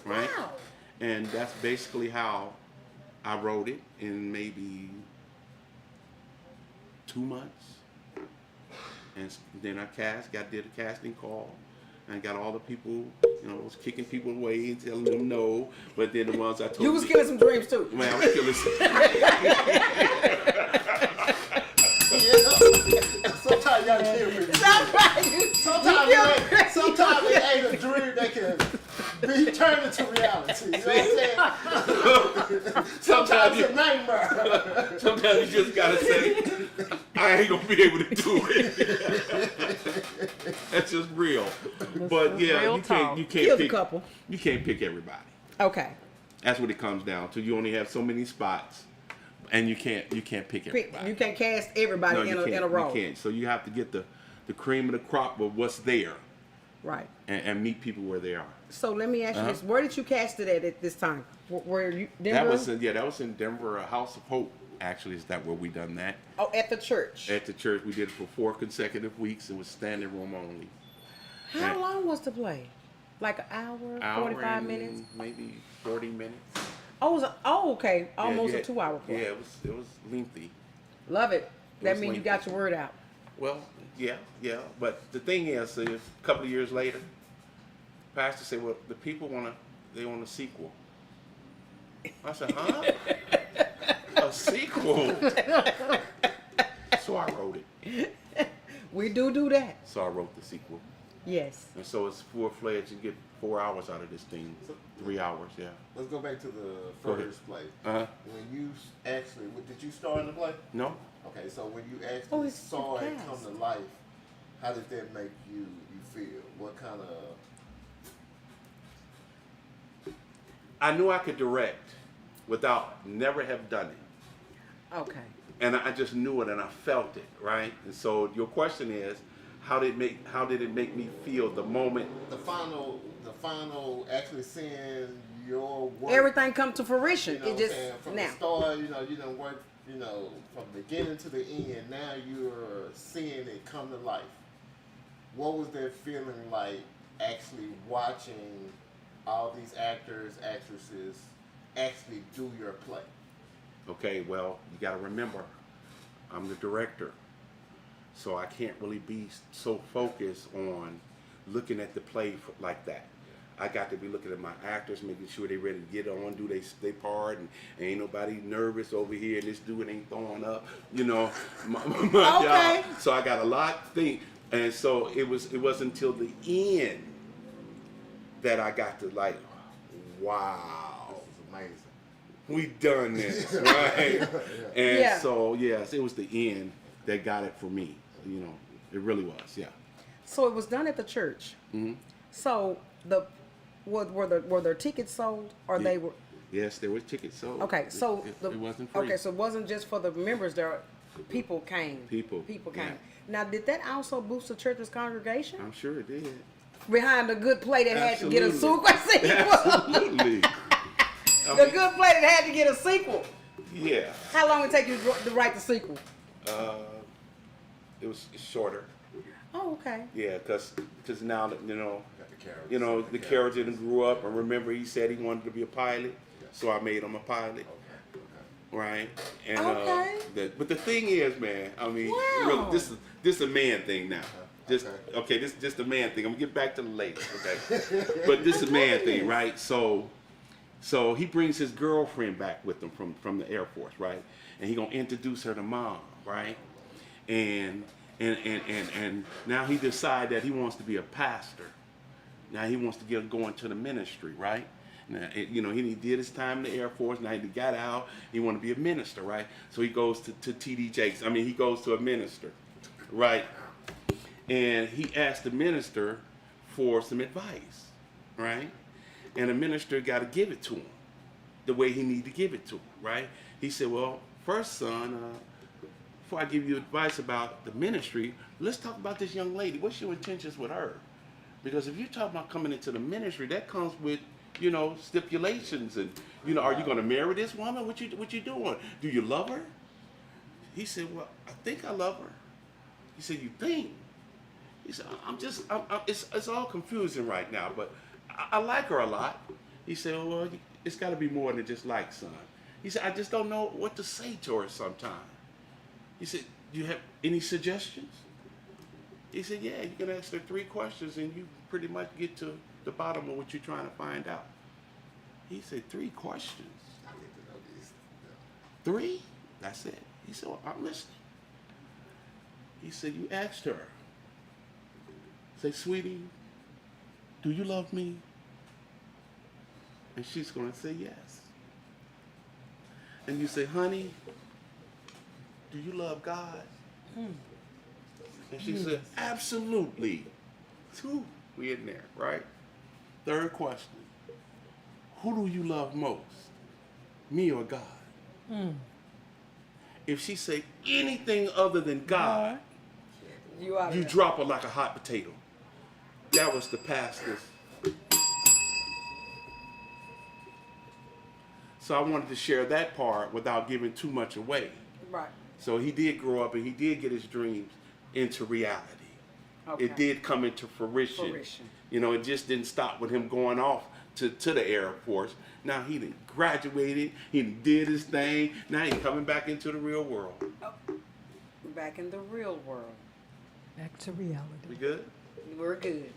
Right? Wow. And that's basically how I wrote it in maybe 2 months. And then I did a casting call. And got all the people, was kicking people away and telling them no. But then the ones I told you was killing some dreams too. Man, I was killing some. Sometimes y'all kill me. Sometimes it ain't a dream that can be turned into reality. You know what I'm saying? Sometimes it's a nightmare. Sometimes you just gotta say, I ain't gonna be able to do it. That's just real. But yeah, real you can't Killed pick a couple. You can't pick everybody. Okay. That's what it comes down to. You only have so many spots, and you can't pick everybody. You can't cast everybody in a row. You can't. So you have to get the cream of the crop of what's there. Right. And meet people where they are. So let me ask you this: where did you cast it at this time? Where you Denver? That was in Denver, House of Hope. Actually, is that where we done that? Oh, at the church. At the church, we did it for 4 consecutive weeks. It was standing room only. How long was the play? Like an hour 45 minutes? Maybe 40 minutes. Okay. Almost a 2-hour play. Yeah, it was lengthy. Love it. That means you got your word out. Well, yeah. But the thing is, a couple of years later, pastor said, "Well, the people want a sequel." I said, "Huh? A sequel?" So I wrote it. We do that. So I wrote the sequel. Yes. And so it's full-fledged. You get 4 hours out of this thing. 3 hours, yeah. Let's go back to the first play. Uh-huh. When you actually, did you star in the play? No. Okay, so when you actually saw it come to life, how did that make you feel? What kind of... I knew I could direct without never have done it. Okay. And I just knew it and I felt it, right? And so your question is, how did it make me feel the moment? The final actually seeing your work. Everything come to fruition. You know It just from now. the start, you done work, from the beginning to the end. Now you're seeing it come to life. What was that feeling like actually watching all these actors, actresses actually do your play? Okay, well, you got to remember, I'm the director. So I can't really be so focused on looking at the play like that. I got to be looking at my actors, making sure they're ready to get on, do their part, and ain't nobody nervous over here, and this dude ain't throwing up, my Okay. job. So I got a lot to think. And so it wasn't until the end that I got to like, wow. This is amazing. We done this, right? And Yeah. so, yes, it was the end that got it for me. It really was, yeah. So it was done at the church. Mm-hmm. So were there tickets sold, or they were? Yes, there was tickets sold. Okay, so it wasn't free. Okay, so it wasn't just for the members. People came. People came. yeah. Now, did that also boost the church's congregation? I'm sure it did. Behind the good play that Absolutely. had to get a sequel. Absolutely. The good play that had to get a sequel. Yeah. How long did it take you to write the sequel? It was shorter. Oh, okay. Yeah, because now that the characters. character grew up, and remember he said he wanted to be a pilot, so I made him a pilot. Okay. Right. And Okay. but the thing is, man, I mean, Wow. really, this is a man thing now. This Okay. this is just a man thing. I'm gonna get back to the ladies, okay? But this is a man thing, right? So he brings his girlfriend back with him from the Air Force, right? And he gonna introduce her to Mom, right? And now he decided that he wants to be a pastor. Now he wants to go into the ministry, right? Now, he did his time in the Air Force. Now he got out. He wanted to be a minister, right? So he goes to T.D. Jakes. I mean, he goes to a minister, right? And he asked the minister for some advice, right? And the minister got to give it to him the way he needed to give it to him, right? He said, well, first, son, before I give you advice about the ministry, let's talk about this young lady. What's your intentions with her? Because if you talk about coming into the ministry, that comes with, stipulations. And, are you going to marry this woman? What you doing? Do you love her? He said, well, I think I love her. He said, you think? He said, it's all confusing right now, but I like her a lot. He said, well, it's got to be more than just like, son. He said, I just don't know what to say to her sometimes. He said, do you have any suggestions? He said, yeah, you can ask her 3 questions and you pretty much get to the bottom of what you're trying to find out. He said, 3 questions. I need to know these. 3? That's it. He said, well, I'm listening. He said, you asked her, say, sweetie, do you love me? And she's going to say yes. And you say, honey, do you love God? And she said, absolutely. 2, we in there, right? 3rd question, who do you love most? Me or God? If she say anything other than God, you drop her like a hot potato. That was the pastor's. So I wanted to share that part without giving too much away. Right. So he did grow up and he did get his dreams into reality. Okay. It did come into fruition. You know, it just didn't stop with him going off to the Air Force. Now he done graduated, he done did his thing, now he's coming back into the real world. Back in the real world. Back to reality. We good? We're good.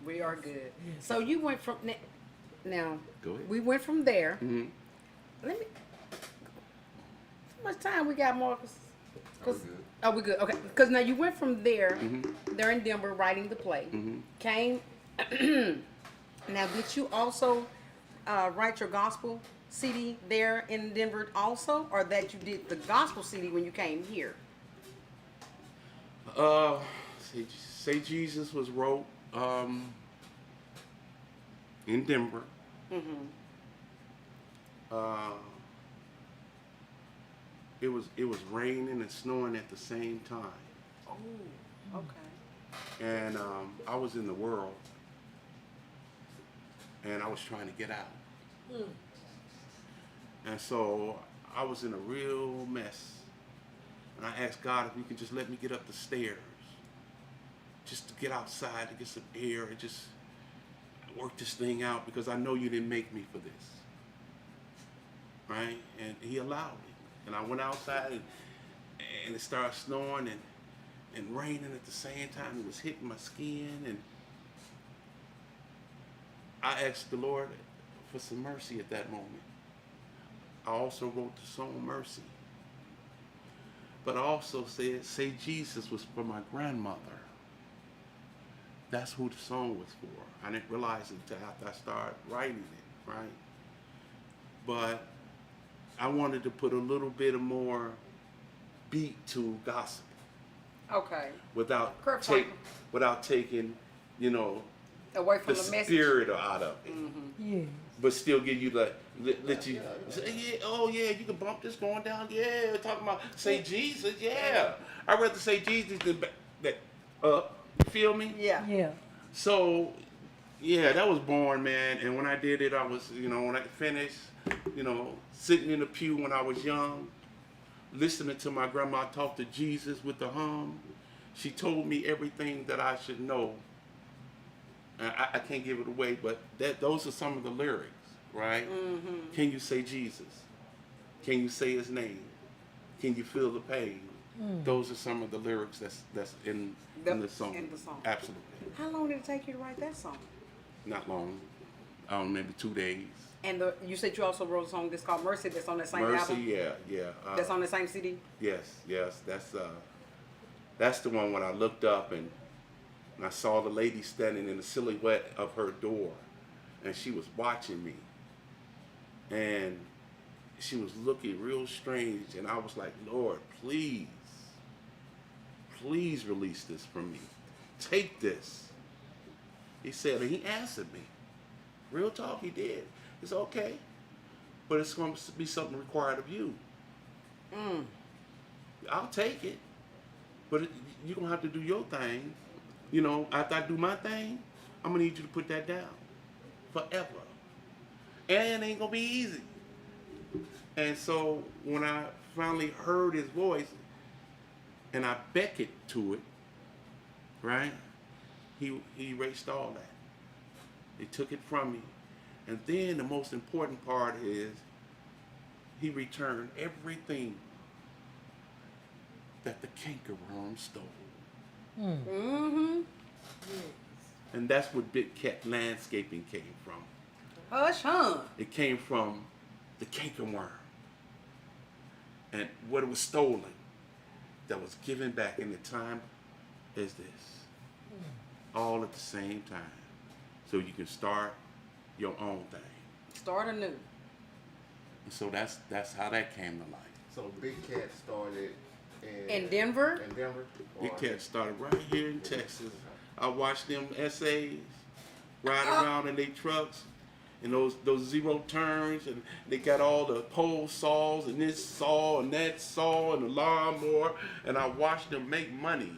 We are good. So you went from now. Go ahead. We went from there. Mm-hmm. Let me. How much time we got, Marcus? We're good. Oh, we good. Okay. Because now you went from there. Mm-hmm. There in Denver, writing the play. Mm-hmm. Came. Now, did you also write your gospel CD there in Denver also, or that you did the gospel CD when you came here? Say Jesus was wrote in Denver. Mm-hmm. It was raining and snowing at the same time. Oh, okay. And I was in the world, and I was trying to get out. And so I was in a real mess. And I asked God if he could just let me get up the stairs, just to get outside, to get some air, and just work this thing out, because I know you didn't make me for this. Right? And he allowed it. And I went outside, and it started snowing and raining at the same time. It was hitting my skin, and I asked the Lord for some mercy at that moment. I also wrote the song Mercy. But I also said, Say Jesus was for my grandmother. That's who the song was for. I didn't realize it until after I started writing it, right? But I wanted to put a little bit of more beat to gospel. Okay. Without taking, you know, away from the the message. spirit out of it. Yes. But still give you let you say, yeah, oh yeah, you can bump this going down, yeah, talking about say Jesus, yeah. I'd rather say Jesus than that up. You feel me? Yeah. Yeah. So yeah, that was born, man. And when I did it, I was, you know, when I finished, you know, sitting in the pew when I was young, listening to my grandma talk to Jesus with the hum. She told me everything that I should know. And I can't give it away, but those are some of the lyrics, right? Mm-hmm. Can you say Jesus? Can you say his name? Can you feel the pain? Those are some of the lyrics that's in the song. In the song. Absolutely. How long did it take you to write that song? Not long. Maybe 2 days. And you said you also wrote a song that's called Mercy, that's on that same Mercy, album? yeah. That's on the same CD? Yes. That's the one when I looked up and I saw the lady standing in the silhouette of her door, and she was watching me. And she was looking real strange, and I was like, Lord, please release this from me. Take this. He said, and he answered me. Real talk, he did. It's okay, but it's going to be something required of you. I'll take it, but you're going to have to do your thing. You know, after I do my thing, I'm going to need you to put that down forever. And it ain't going to be easy. And so when I finally heard his voice and I beckoned to it, right, he erased all that. He took it from me. And then the most important part is he returned everything that the cankerworm stole. Mm-hmm. And that's what Big Cat Landscaping came from. Hush, huh? It came from the cankerworm. And what it was stolen, that was given back in the time is this. All at the same time. So you can start your own thing. Start anew. And so that's how that came to life. So Big Cat started In Denver? In Denver? Big Cat started right here in Texas. I watched them SAs ride around in their trucks and those zero turns, and they got all the pole saws and this saw and that saw and the lawnmower, and I watched them make money.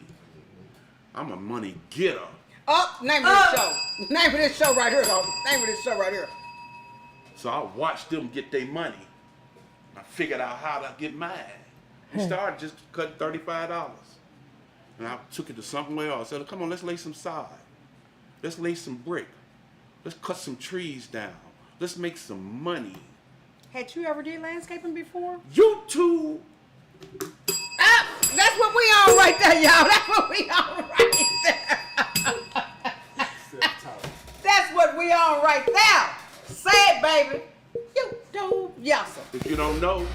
I'm a money getter. Oh, name of this show. Name of this show right here, dog. Name of this show right here. So I watched them get their money. I figured out how to get mine. We started just cutting $35. And I took it to somewhere else. I said, come on, let's lay some sod. Let's lay some brick. Let's cut some trees down. Let's make some money. Had you ever did landscaping before? YouTube. That's what we on right there, y'all. That's what we on right there. That's what we on right there. Say it, baby. YouTube. Yes, sir. If you don't know,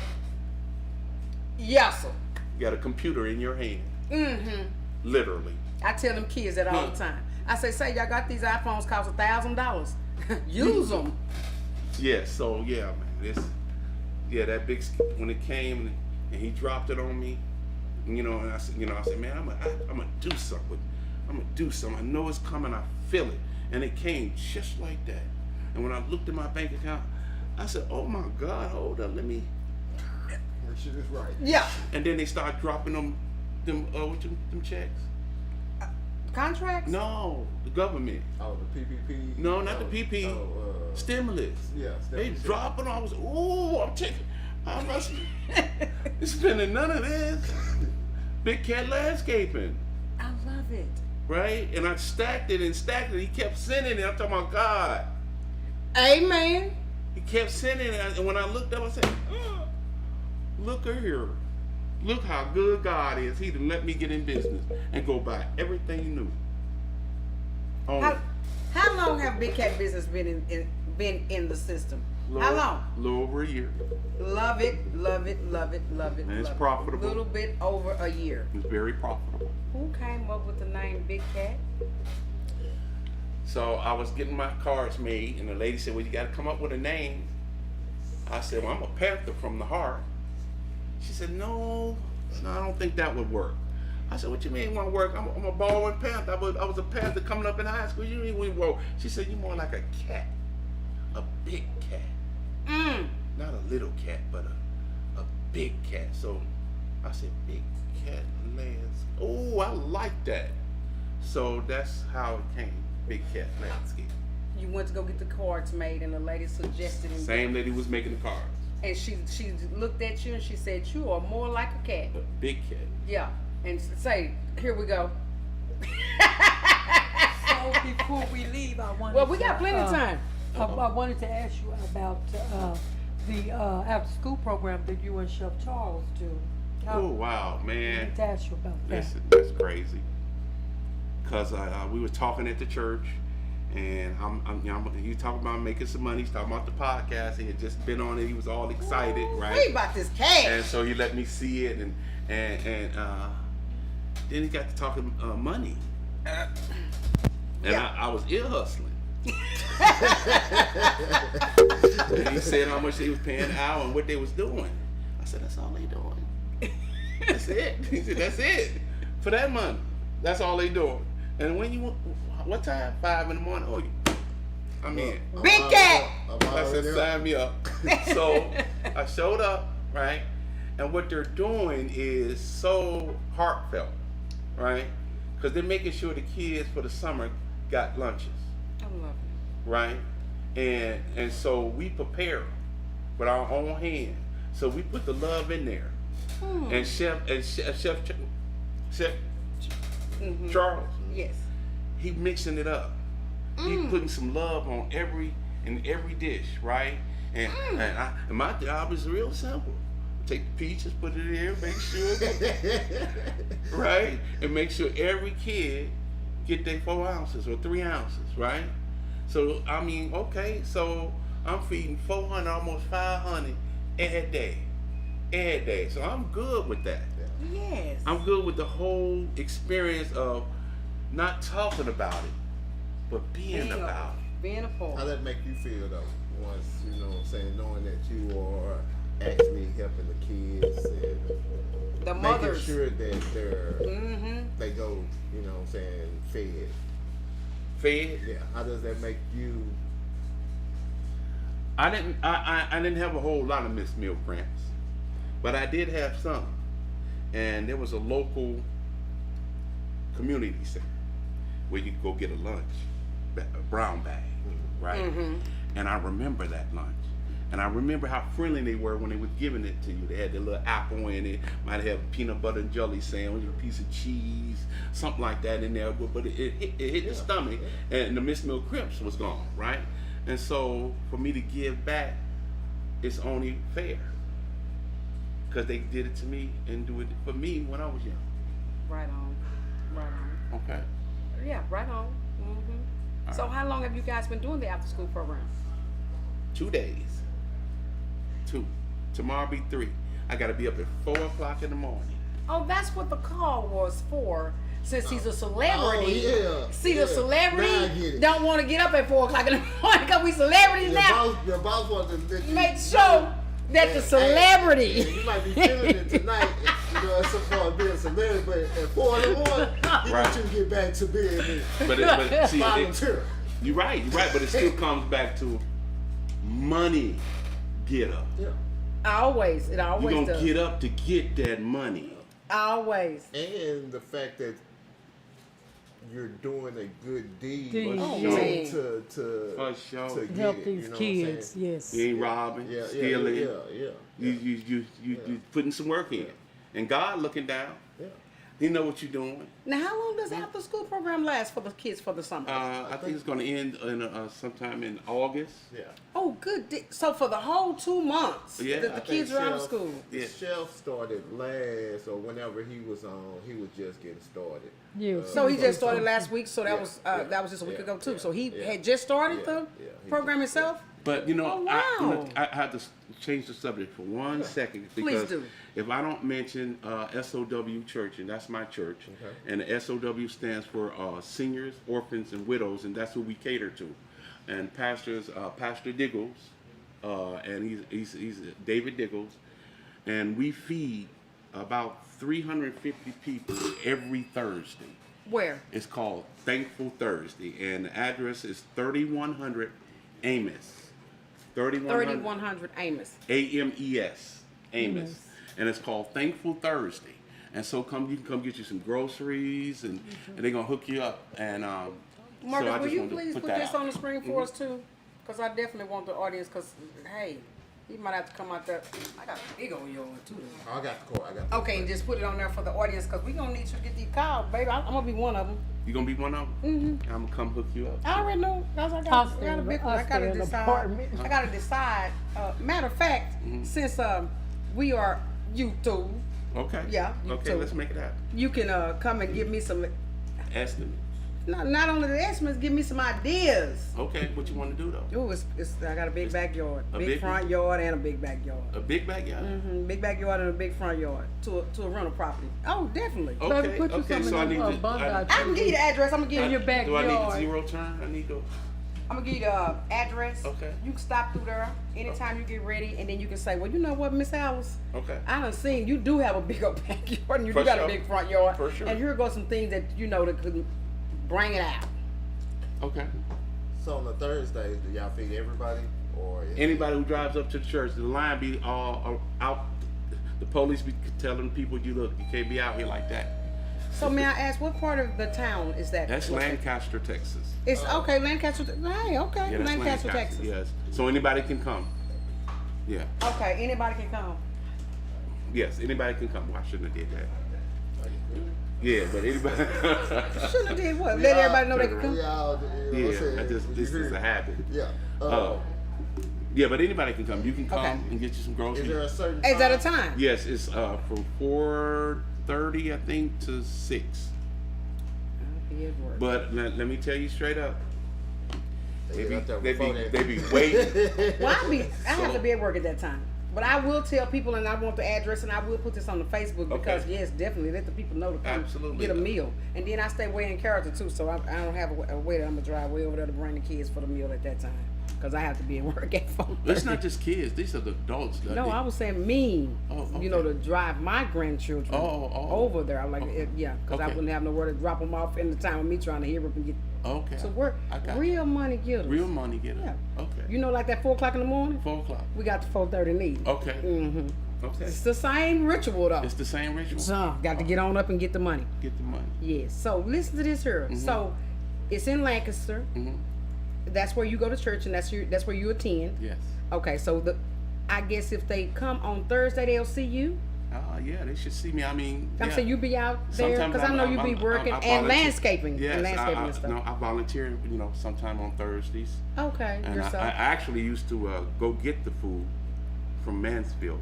Yes, sir. you got a computer in your hand. Mm-hmm. Literally. I tell them kids that all the time. I say, y'all got these iPhones cost $1,000. Use them. Yeah, so yeah, man. That big, when it came and he dropped it on me, and I said, man, I'm gonna do something. I'm gonna do something. I know it's coming. I feel it. And it came just like that. And when I looked at my bank account, I said, oh my God, hold up, let me. Make sure it's right. Yeah. And then they started dropping them checks. Contracts? No, the government. Oh, the PPP? No, not the PP. Stimulus. Yeah, They stimulus. dropping. I was, ooh, I'm taking. I'm not spending none of this. Big Cat Landscaping, I love it. right? And I stacked it and stacked it. He kept sending it. I'm talking about God. Amen. He kept sending it. And when I looked up, I said, look here. Look how good God is. He done let me get in business and go buy everything he knew. How long have Big Cat Business been in the system? How long? A little over a year. Love it, love it, love it, love it. And it's love profitable. A little bit over a year. It's very profitable. Who came up with the name Big Cat? So I was getting my cards made, and the lady said, well, you got to come up with a name. I said, well, I'm a Panther from the heart. She said, no, I don't think that would work. I said, what you mean it won't work? I'm a Baldwin Panther. I was a Panther coming up in high school. You mean we won't? She said, you're more like a cat, a big cat. Not a little cat, but a big cat. So I said, Big Cat Landscape. Oh, I like that. So that's how it came, Big Cat Landscape. You went to go get the cards made, and the lady suggested it. Same lady was making the cards. And she looked at you and she said, you are more like a cat. A big cat. Yeah. And say, here we go. So before we leave, I wanted Well, we got plenty of time. I wanted to ask you about the after school program that you and Chef Charles do. Oh wow, I man! wanted to ask you about that. Listen, that's crazy. Cause we were talking at the church, and he talking about making some money. He's talking about the podcast. He had just been on it. He was all excited, right? We about this cash. And so he let me see it, and then he got to talking money, and Yeah. I was ear hustling. And he said how much they was paying an hour and what they was doing. I said, that's all they doing. That's it. He said, that's it. For that money. That's all they doing. And when what time? 5 in the morning? Oh, I'm in. Big Cat. I said, sign me up. So I showed up, right? And what they're doing is so heartfelt, right? Because they're making sure the kids for the summer got lunches, I love it. right? And so we prepare with our own hand. So we put the love in there. And Chef Charles, Yes. he mixing it up. He putting some love on every in every dish, right? And, and my job is real simple. Take the peaches, put it in here, make sure, right? And make sure every kid get their 4 ounces or 3 ounces, right? So, I mean, okay, so I'm feeding 400, almost 500 every day. Every day. So I'm good with that. Yes. I'm good with the whole experience of not talking about it, but being about it. Being a part. How that make you feel though? Once, you know what I'm saying, knowing that you are actually helping the kids and The making mothers. sure that they go, you know what I'm saying, fed. Fed? Yeah. How does that make you? I didn't have a whole lot of missed meal cramps, but I did have some. And there was a local community center where you could go get a lunch, a brown bag, right? And I remember that lunch. And I remember how friendly they were when they were giving it to you. They had the little apple in it, might have peanut butter and jelly sandwich, a piece of cheese, something like that in there. But it hit the stomach, and the missed meal cramps was gone, right? And so for me to give back, it's only fair. Because they did it to me and do it for me when I was young. Right on. Right on. Okay. Yeah, right on. So how long have you guys been doing the after school program? 2 days. 2. Tomorrow be 3. I gotta be up at 4 o'clock in the morning. Oh, that's what the call was for. Since he's a celebrity, Oh, yeah. the Now I get celebrity it. don't want to get up at 4 o'clock in the morning because we celebrities now. Your boss wants to let you Make sure that the celebrity. You might be feeling it tonight, you know, so far as being a celebrity, but at 4 in the morning, you Right. need to get back to being But see, volunteer. you're right, but it still comes back to money getter. Yeah. Always, it You're always gonna does. get up to get that money. Always. And the fact that you're doing a good deed Deed, Oh, yeah. man. to For sure. to get Help it, these you know kids, What I'm saying? yes. You ain't robbing, Yeah, stealing. yeah. You putting some work in. And God looking down. Yeah. He know what you're doing. Now, how long does the after school program last for the kids for the summer? I think it's gonna end in sometime in August. Yeah. Oh, good. So for the whole 2 months, Yeah, the I kids are out of school. Yeah. Chef started last, or whenever he was on, he was just getting started. Yeah. So he just started last week. So that Yeah, was that was just a week yeah, ago too. yeah, So he yeah. had just started Yeah, the yeah, he program just- itself. But you know, Oh, wow. I had to change the subject for 1 second because do. if I don't mention SOW Church, and that's my church, Okay. and the SOW stands for Seniors, Orphans, and Widows, and that's who we cater to. And Pastor Diggles, and he's David Diggles, and we feed about 350 people every Thursday. Where? It's called Thankful Thursday, and the address is 3100 Amos. 3100 Amos. AMES, Amos, and it's called Thankful Thursday. And so you can come get you some groceries, and they're gonna hook you up. And Marcus, so I will just you wanted to please put that this out. on the screen for us too? Because I definitely want the audience. Because hey, he might have to come out there. I got a big old yard too. I got the call. I got the Okay, and just put it on there for the audience because we gonna need you to get these calls, baby. I'm gonna be one of them. You gonna be one of them? I'm gonna come hook you up. I already know. That's I Us got a in big the- one. I us gotta in the decide. apartment. I gotta decide. Matter of fact, since we are YouTube, Okay. Yeah, you Okay, too. let's make it happen. you can come and give me some. Estimate. Not only the estimates, give me some ideas. Okay, what you want to do though? Ooh, I got a big backyard, a big big front one? yard, and a big backyard. A big backyard. Big backyard and a big front yard to a rental property. Oh, definitely. Okay. Baby, put you Okay. some So I in need the to. bug I- out I can give you the address. I'm gonna give in you. your Do I need a backyard. zero turn? I need to. I'm gonna give you the address. Okay. You can stop through there anytime you get ready, and then you can say, well, you know what, Miss Alice? Okay. I done seen you do have a big old backyard, and you For do got sure. a big front yard. For sure. And here go some things that you know that could bring it out. Okay. So on the Thursdays, do y'all feed everybody, or is Anybody who drives up to the church, the line be all out. The police be telling people, you can't be out here like that. So may I ask, what part of the town is that? That's Lancaster, Texas. It's okay, Lancaster. Hey, okay, Yeah, that's Lancaster, Texas. Yes. So anybody can come. Yeah. Okay, anybody can come. Yes, anybody can come. Well, I shouldn't have did that. Yeah, but anybody. Shouldn't have did what? Let everybody know they can come. We all, you know what I'm Yeah, saying? this is a habit. Yeah. Yeah, but anybody can come. You can come Okay. and get you some groceries. Is there a certain Is that a time? time? Yes, it's from 4:30, I think, to 6. I'll be at work. But let me tell you straight up, They they get up be, there they before be, that. they be waiting. Well, I have to be at work at that time. But I will tell people, and I want the address, and I will put this on the Facebook because, Okay. yes, definitely let the people know to come Absolutely. get a meal. And then I stay way in character too, so I don't have a way that I'm gonna drive way over there to bring the kids for the meal at that time because I have to be at work at 4:30. It's not just kids; these are the adults. No, I was saying me. Oh, You know, okay. to drive my grandchildren over there. I'm like, yeah, because I Okay. wouldn't have nowhere to drop them off in the time of me trying to hear up and get Okay. to work. I got Real money getters. Real money getter. Yeah. Okay. You know, like that 4:00 in the morning. 4:00. We got to 4:30 need. Okay. Mm-hmm. Okay. It's the same ritual though. It's the same ritual. So got to get on up and get the money. Get the money. Yes. So listen to this here. So it's in Lancaster. Mm-hmm. That's where you go to church, and that's where you attend. Yes. Okay. So I guess if they come on Thursday, they'll see you. Yeah, they should see me. I mean, I'm yeah. saying you be out there Sometimes because I know you be working I and volunteer. landscaping. Yes, and landscaping and stuff. No, I volunteer. Sometime on Thursdays. Okay. And yourself. I actually used to go get the food from Mansfield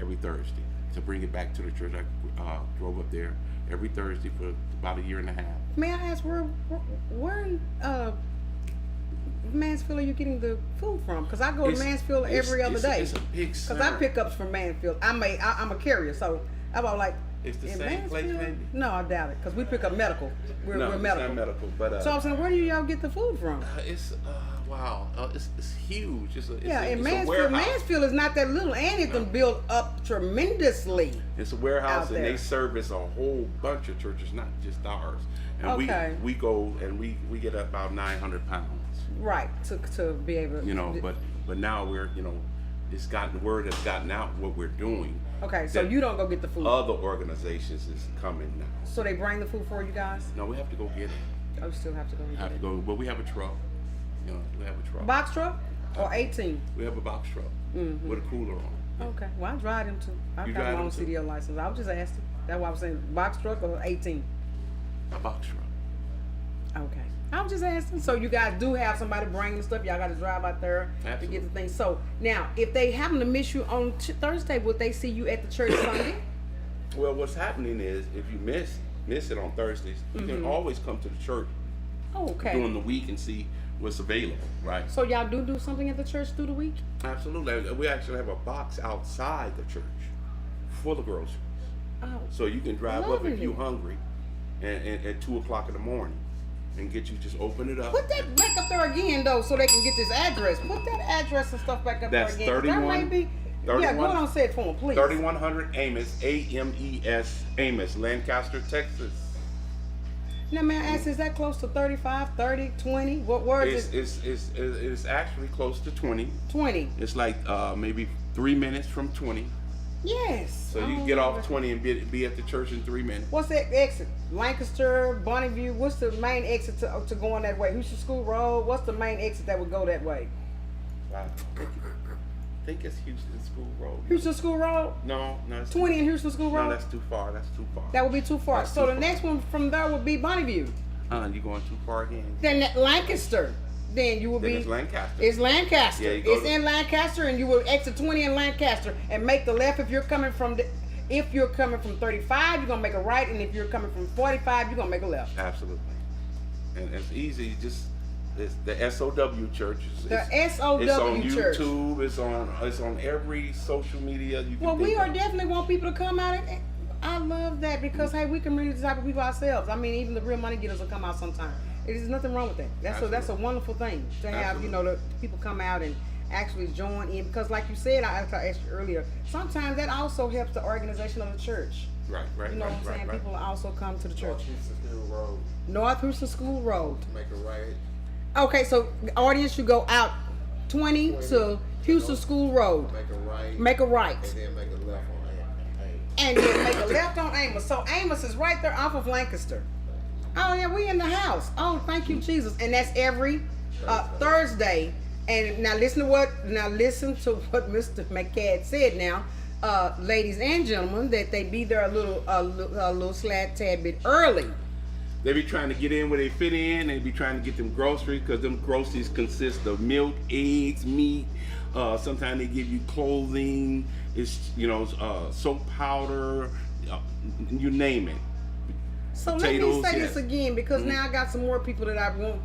every Thursday to bring it back to the church. I drove up there every Thursday for about a year and a half. May I ask where in Mansfield are you getting the food from? Because I go to Mansfield every other day. It's a big Because I pick ups from Mansfield. I'm a carrier, so I'm all like. It's the in same place, Mansfield? maybe? No, I doubt it. Because we pick up medical. We're It's medical. not medical, but So I'm saying, where do y'all get the food from? it's wow, it's huge. It's a In it's a Mansfield, warehouse. Mansfield is not that little, and it can build up tremendously. It's a warehouse, out and there. they service a whole bunch of churches, not just ours. And Okay. we go and we get about 900 pounds. Right, to be able to. But now we're the word has gotten out what we're doing. Okay, so that you don't go get the food. Other organizations is coming now. So they bring the food for you guys? No, we have to go get it. Oh, you still have to go get it. But we have a truck. We have a truck. Box truck or 18? We have a box truck with a cooler on. Okay, well I drive them too. I've You got drive my own them too? CDL license. I was just asking. That's why I was saying box truck or 18. A box truck. Okay. I was just asking. So you guys do have somebody bringing the stuff. Y'all got to drive out there to get the things. So now, if they happen to miss you on Thursday, would they see you at the church Sunday? Well, what's happening is if you miss it on Thursdays, you can always come to the church Oh, okay. during the week and see what's available, right? So y'all do something at the church through the week? Absolutely. We actually have a box outside the church full of groceries. Oh. So you can drive up if you're Lovely. hungry and at 2 o'clock in the morning and get you just open it up. Put that back up there again, though, so they can get this address. Put that address and stuff back up That's there again. 31 That may be. Yeah, go on and say it for them, please. 3100 Amos, A-M-E-S, Amos, Lancaster, Texas. Now, may I ask, is that close to 35, 30, 20? What word is it? It's actually close to 20. 20. It's like maybe 3 minutes from 20. Yes. So you can get off 20 and be at the church in 3 minutes. What's that exit? Lancaster, Bonneview. What's the main exit to going that way? Houston School Road. What's the main exit that would go that way? Wow. I think it's Houston School Road. Houston School Road? No, it's 20 in Houston School Road? No, that's too far. That would be too far. That's So too the far. next one from there would be Bonneview. You're going too far again. Then that Lancaster. Then you will Then be. it's Lancaster. It's Lancaster. Yeah, you go It's in Lancaster, and you will exit 20 in Lancaster and make the left if you're coming from 35, you're gonna make a right, and if you're coming from 45, you're gonna make a left. Absolutely. And it's easy. It's the SOW church. It's SOW on church. YouTube. It's on every social media you can Well, we think are of. definitely want people to come out, and I love that because hey, we can read the type of people ourselves. I mean, even the real money getters will come out sometime. There's nothing wrong with that. That's a wonderful thing to have. You know, the people come out and actually join in because, like you said, I asked you earlier. Sometimes that also helps the organization of the church. Right. You know what I'm saying? Right. People also come to the church. North Houston School Road, North Houston School Road. make a right. Okay, so audience, you go out 20 to Houston School Road. Make a right. Make a right. And then make a left on Amos. And then make a left on Amos. So Amos is right there off of Lancaster. Oh yeah, we in the house. Oh, thank you, Jesus. And that's every Thursday. And now listen to what Mr. McCad said now. Ladies and gentlemen, that they be there a little tad bit early. They be trying to get in where they fit in. They be trying to get them groceries because them groceries consist of milk, eggs, meat. Sometimes they give you clothing. It's soap powder, you name it. So Potatoes, let me say yes. this again because now I got some more people that I want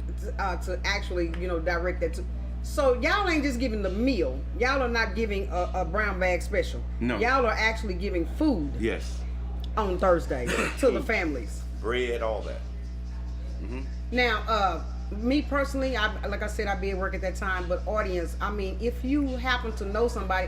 to actually direct that to. So y'all ain't just giving the meal. Y'all are not giving a brown bag special. No. Y'all are actually giving food Yes. on Thursday to the families. Bread, all that. Now, me personally, like I said, I be at work at that time. But audience, I mean, if you happen to know somebody,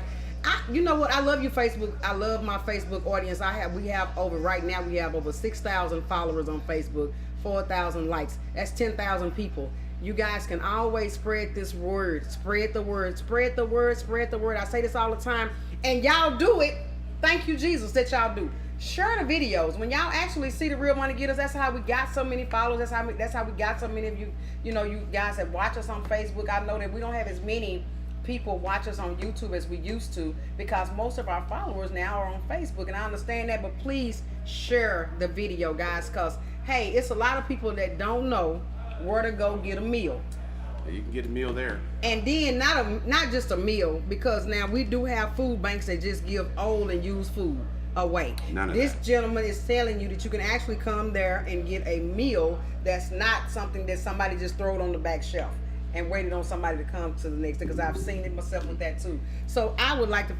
you know what? I love you, Facebook. I love my Facebook audience. We have over 6,000 followers on Facebook, 4,000 likes. That's 10,000 people. You guys can always spread this word. Spread the word. Spread the word. Spread the word. I say this all the time, and y'all do it. Thank you, Jesus, that y'all do. Share the videos. When y'all actually see the Real Money Getters, that's how we got so many followers. That's how we got so many of you. You guys that watch us on Facebook. I know that we don't have as many people watch us on YouTube as we used to because most of our followers now are on Facebook, and I understand that. But please share the video, guys, because hey, it's a lot of people that don't know where to go get a meal. You can get a meal there. And then not just a meal, because now we do have food banks that just give old and used food away. This gentleman is telling you that you can actually come there and get a meal that's not something that somebody just throw it on the back shelf and waited on somebody to come to the next day, because I've seen it myself with that too. So I would like to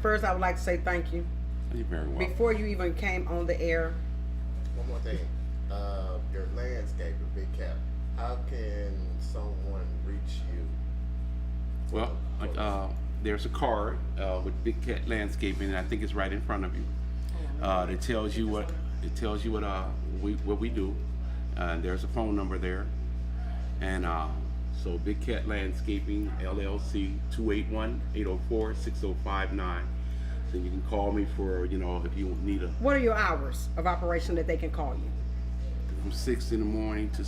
say thank you. You're very welcome. Before you even came on the air. One more thing. Your landscaper, Big Cap. How can someone reach you? Well, there's a card with Big Cat Landscaping, and I think it's right in front of you. That tells you what we do. There's a phone number there, and so Big Cat Landscaping LLC 281-804-6059. So you can call me for if you need a. What are your hours of operation that they can call you? From 6 in the morning to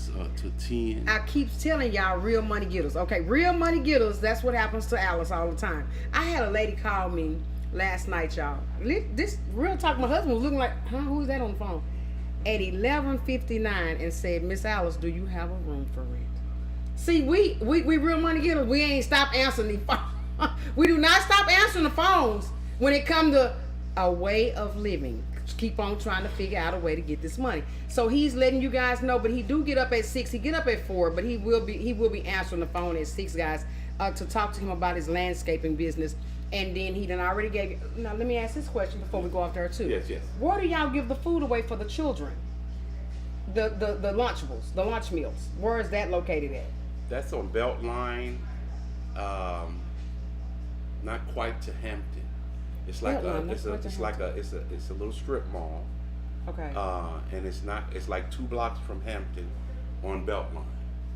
10. I keep telling y'all, Real Money Getters. Okay, Real Money Getters, that's what happens to Alice all the time. I had a lady call me last night, y'all. This real talk, my husband was looking like, who's that on the phone? At 11:59 and said, Miss Alice, do you have a room for rent? See, we Real Money Getters, we ain't stop answering the phone. We do not stop answering the phones when it comes to a way of living. Keep on trying to figure out a way to get this money. So he's letting you guys know, but he do get up at 6. He get up at 4, but he will be answering the phone at 6, guys, to talk to him about his landscaping business. And then he done already gave you. Now let me ask this question before we go off there too. Yes. Where do y'all give the food away for the children? The Lunchables, the lunch meals. Where is that located at? That's on Beltline, not quite to Hampton. It's like it's a little strip mall. Okay. And it's like 2 blocks from Hampton on Beltline.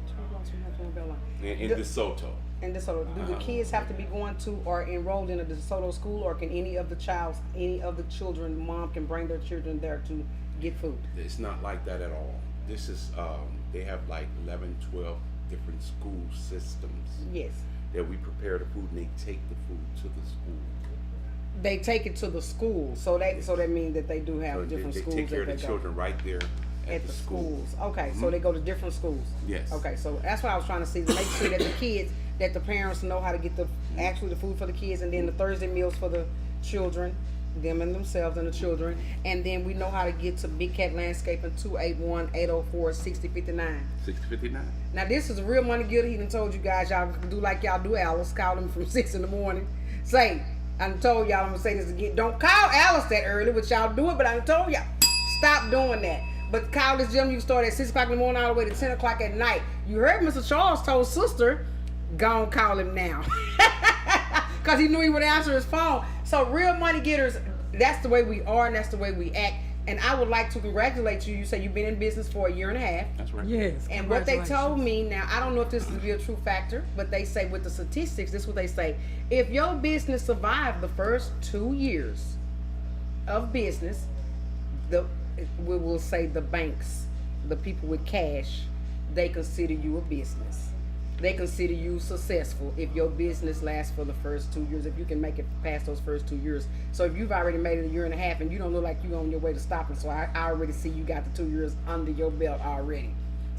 2 blocks from Hampton on Beltline. In DeSoto. In DeSoto. Do the kids have to be going to or enrolled in a DeSoto school, or can any of the children, mom can bring their children there to get food? It's not like that at all. This is they have like 11, 12 different school systems. Yes. That we prepare the food and they take the food to the school. They take it to the school, so that means that they do have different schools. They take care of the children right there at the schools. Okay, so they go to different schools. Yes. Okay, so that's what I was trying to see, to make sure that the kids, that the parents know how to get the food for the kids, and then the Thursday meals for the children, them and themselves and the children, and then we know how to get to Big Cat Landscaping 281-804-6059. 6059. Now this is a Real Money Getter. He done told you guys y'all can do like y'all do Alice. Call him from 6 in the morning. Say, I done told y'all, I'm gonna say this again. Don't call Alice that early, but y'all do it. But I done told y'all, stop doing that. But call this gym. You can start at 6 o'clock in the morning all the way to 10 o'clock at night. You heard Mr. Charles told sister, go and call him now, because he knew he would answer his phone. So Real Money Getters, that's the way we are, and that's the way we act. And I would like to congratulate you. You say you've been in business for 1.5 years. That's right. Yes. And what they told me, now I don't know if this is a true factor, but they say with the statistics, this is what they say. If your business survived the first 2 years of business, we will say the banks, the people with cash, they consider you a business. They consider you successful if your business lasts for the first 2 years, if you can make it past those first 2 years. So if you've already made it 1.5 years and you don't look like you're on your way to stopping, so I already see you got the 2 years under your belt already.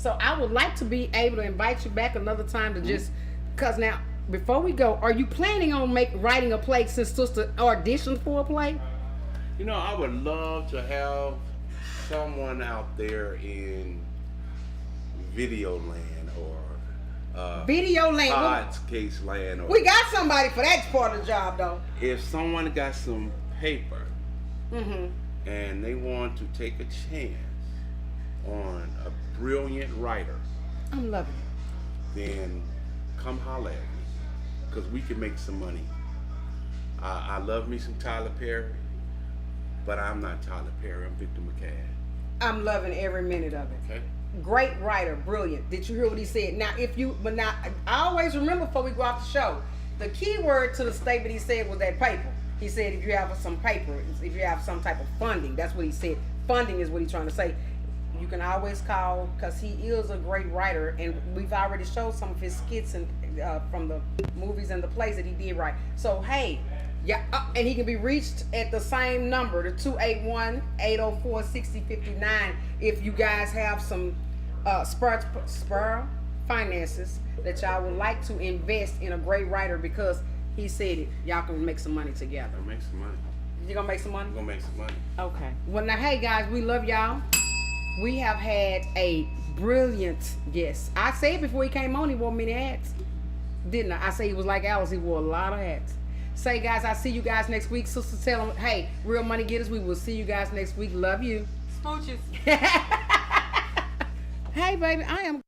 So I would like to be able to invite you back another time to just, cause now before we go, are you planning on writing a play since Sister auditioned for a play? You know, I would love to have someone out there in video land or Video land. Todd's case land. Or We got somebody for that part of the job though. if someone got some paper Mm-hmm. and they want to take a chance on a brilliant writer, I'm loving it. then come holler at me, because we can make some money. I love me some Tyler Perry, but I'm not Tyler Perry, I'm Victor McCad. I'm loving every minute of it. Okay? Great writer, brilliant. Did you hear what he said? Now, I always remember before we go off the show, the key word to the statement he said was that paper. He said if you have some paper, if you have some type of funding, that's what he said. Funding is what he's trying to say. You can always call, because he is a great writer, and we've already showed some of his skits and from the movies and the plays that he did write. So, hey, yeah, and he can be reached at the same number, the 281-804-6059, if you guys have some spur finances that y'all would like to invest in a great writer, because he said it. Y'all can make some money together. I'll make some money. You gonna make some money? I'm gonna make some money. Okay. Well, now, hey guys, we love y'all. We have had a brilliant guest. I said before he came on, he wore many hats, didn't I? I say he was like Alice. He wore a lot of hats. Say, guys, I'll see you guys next week. Sister, tell them, hey, Real Money Getters, we will see you guys next week. Love you. Smooches. Hey, baby, I am.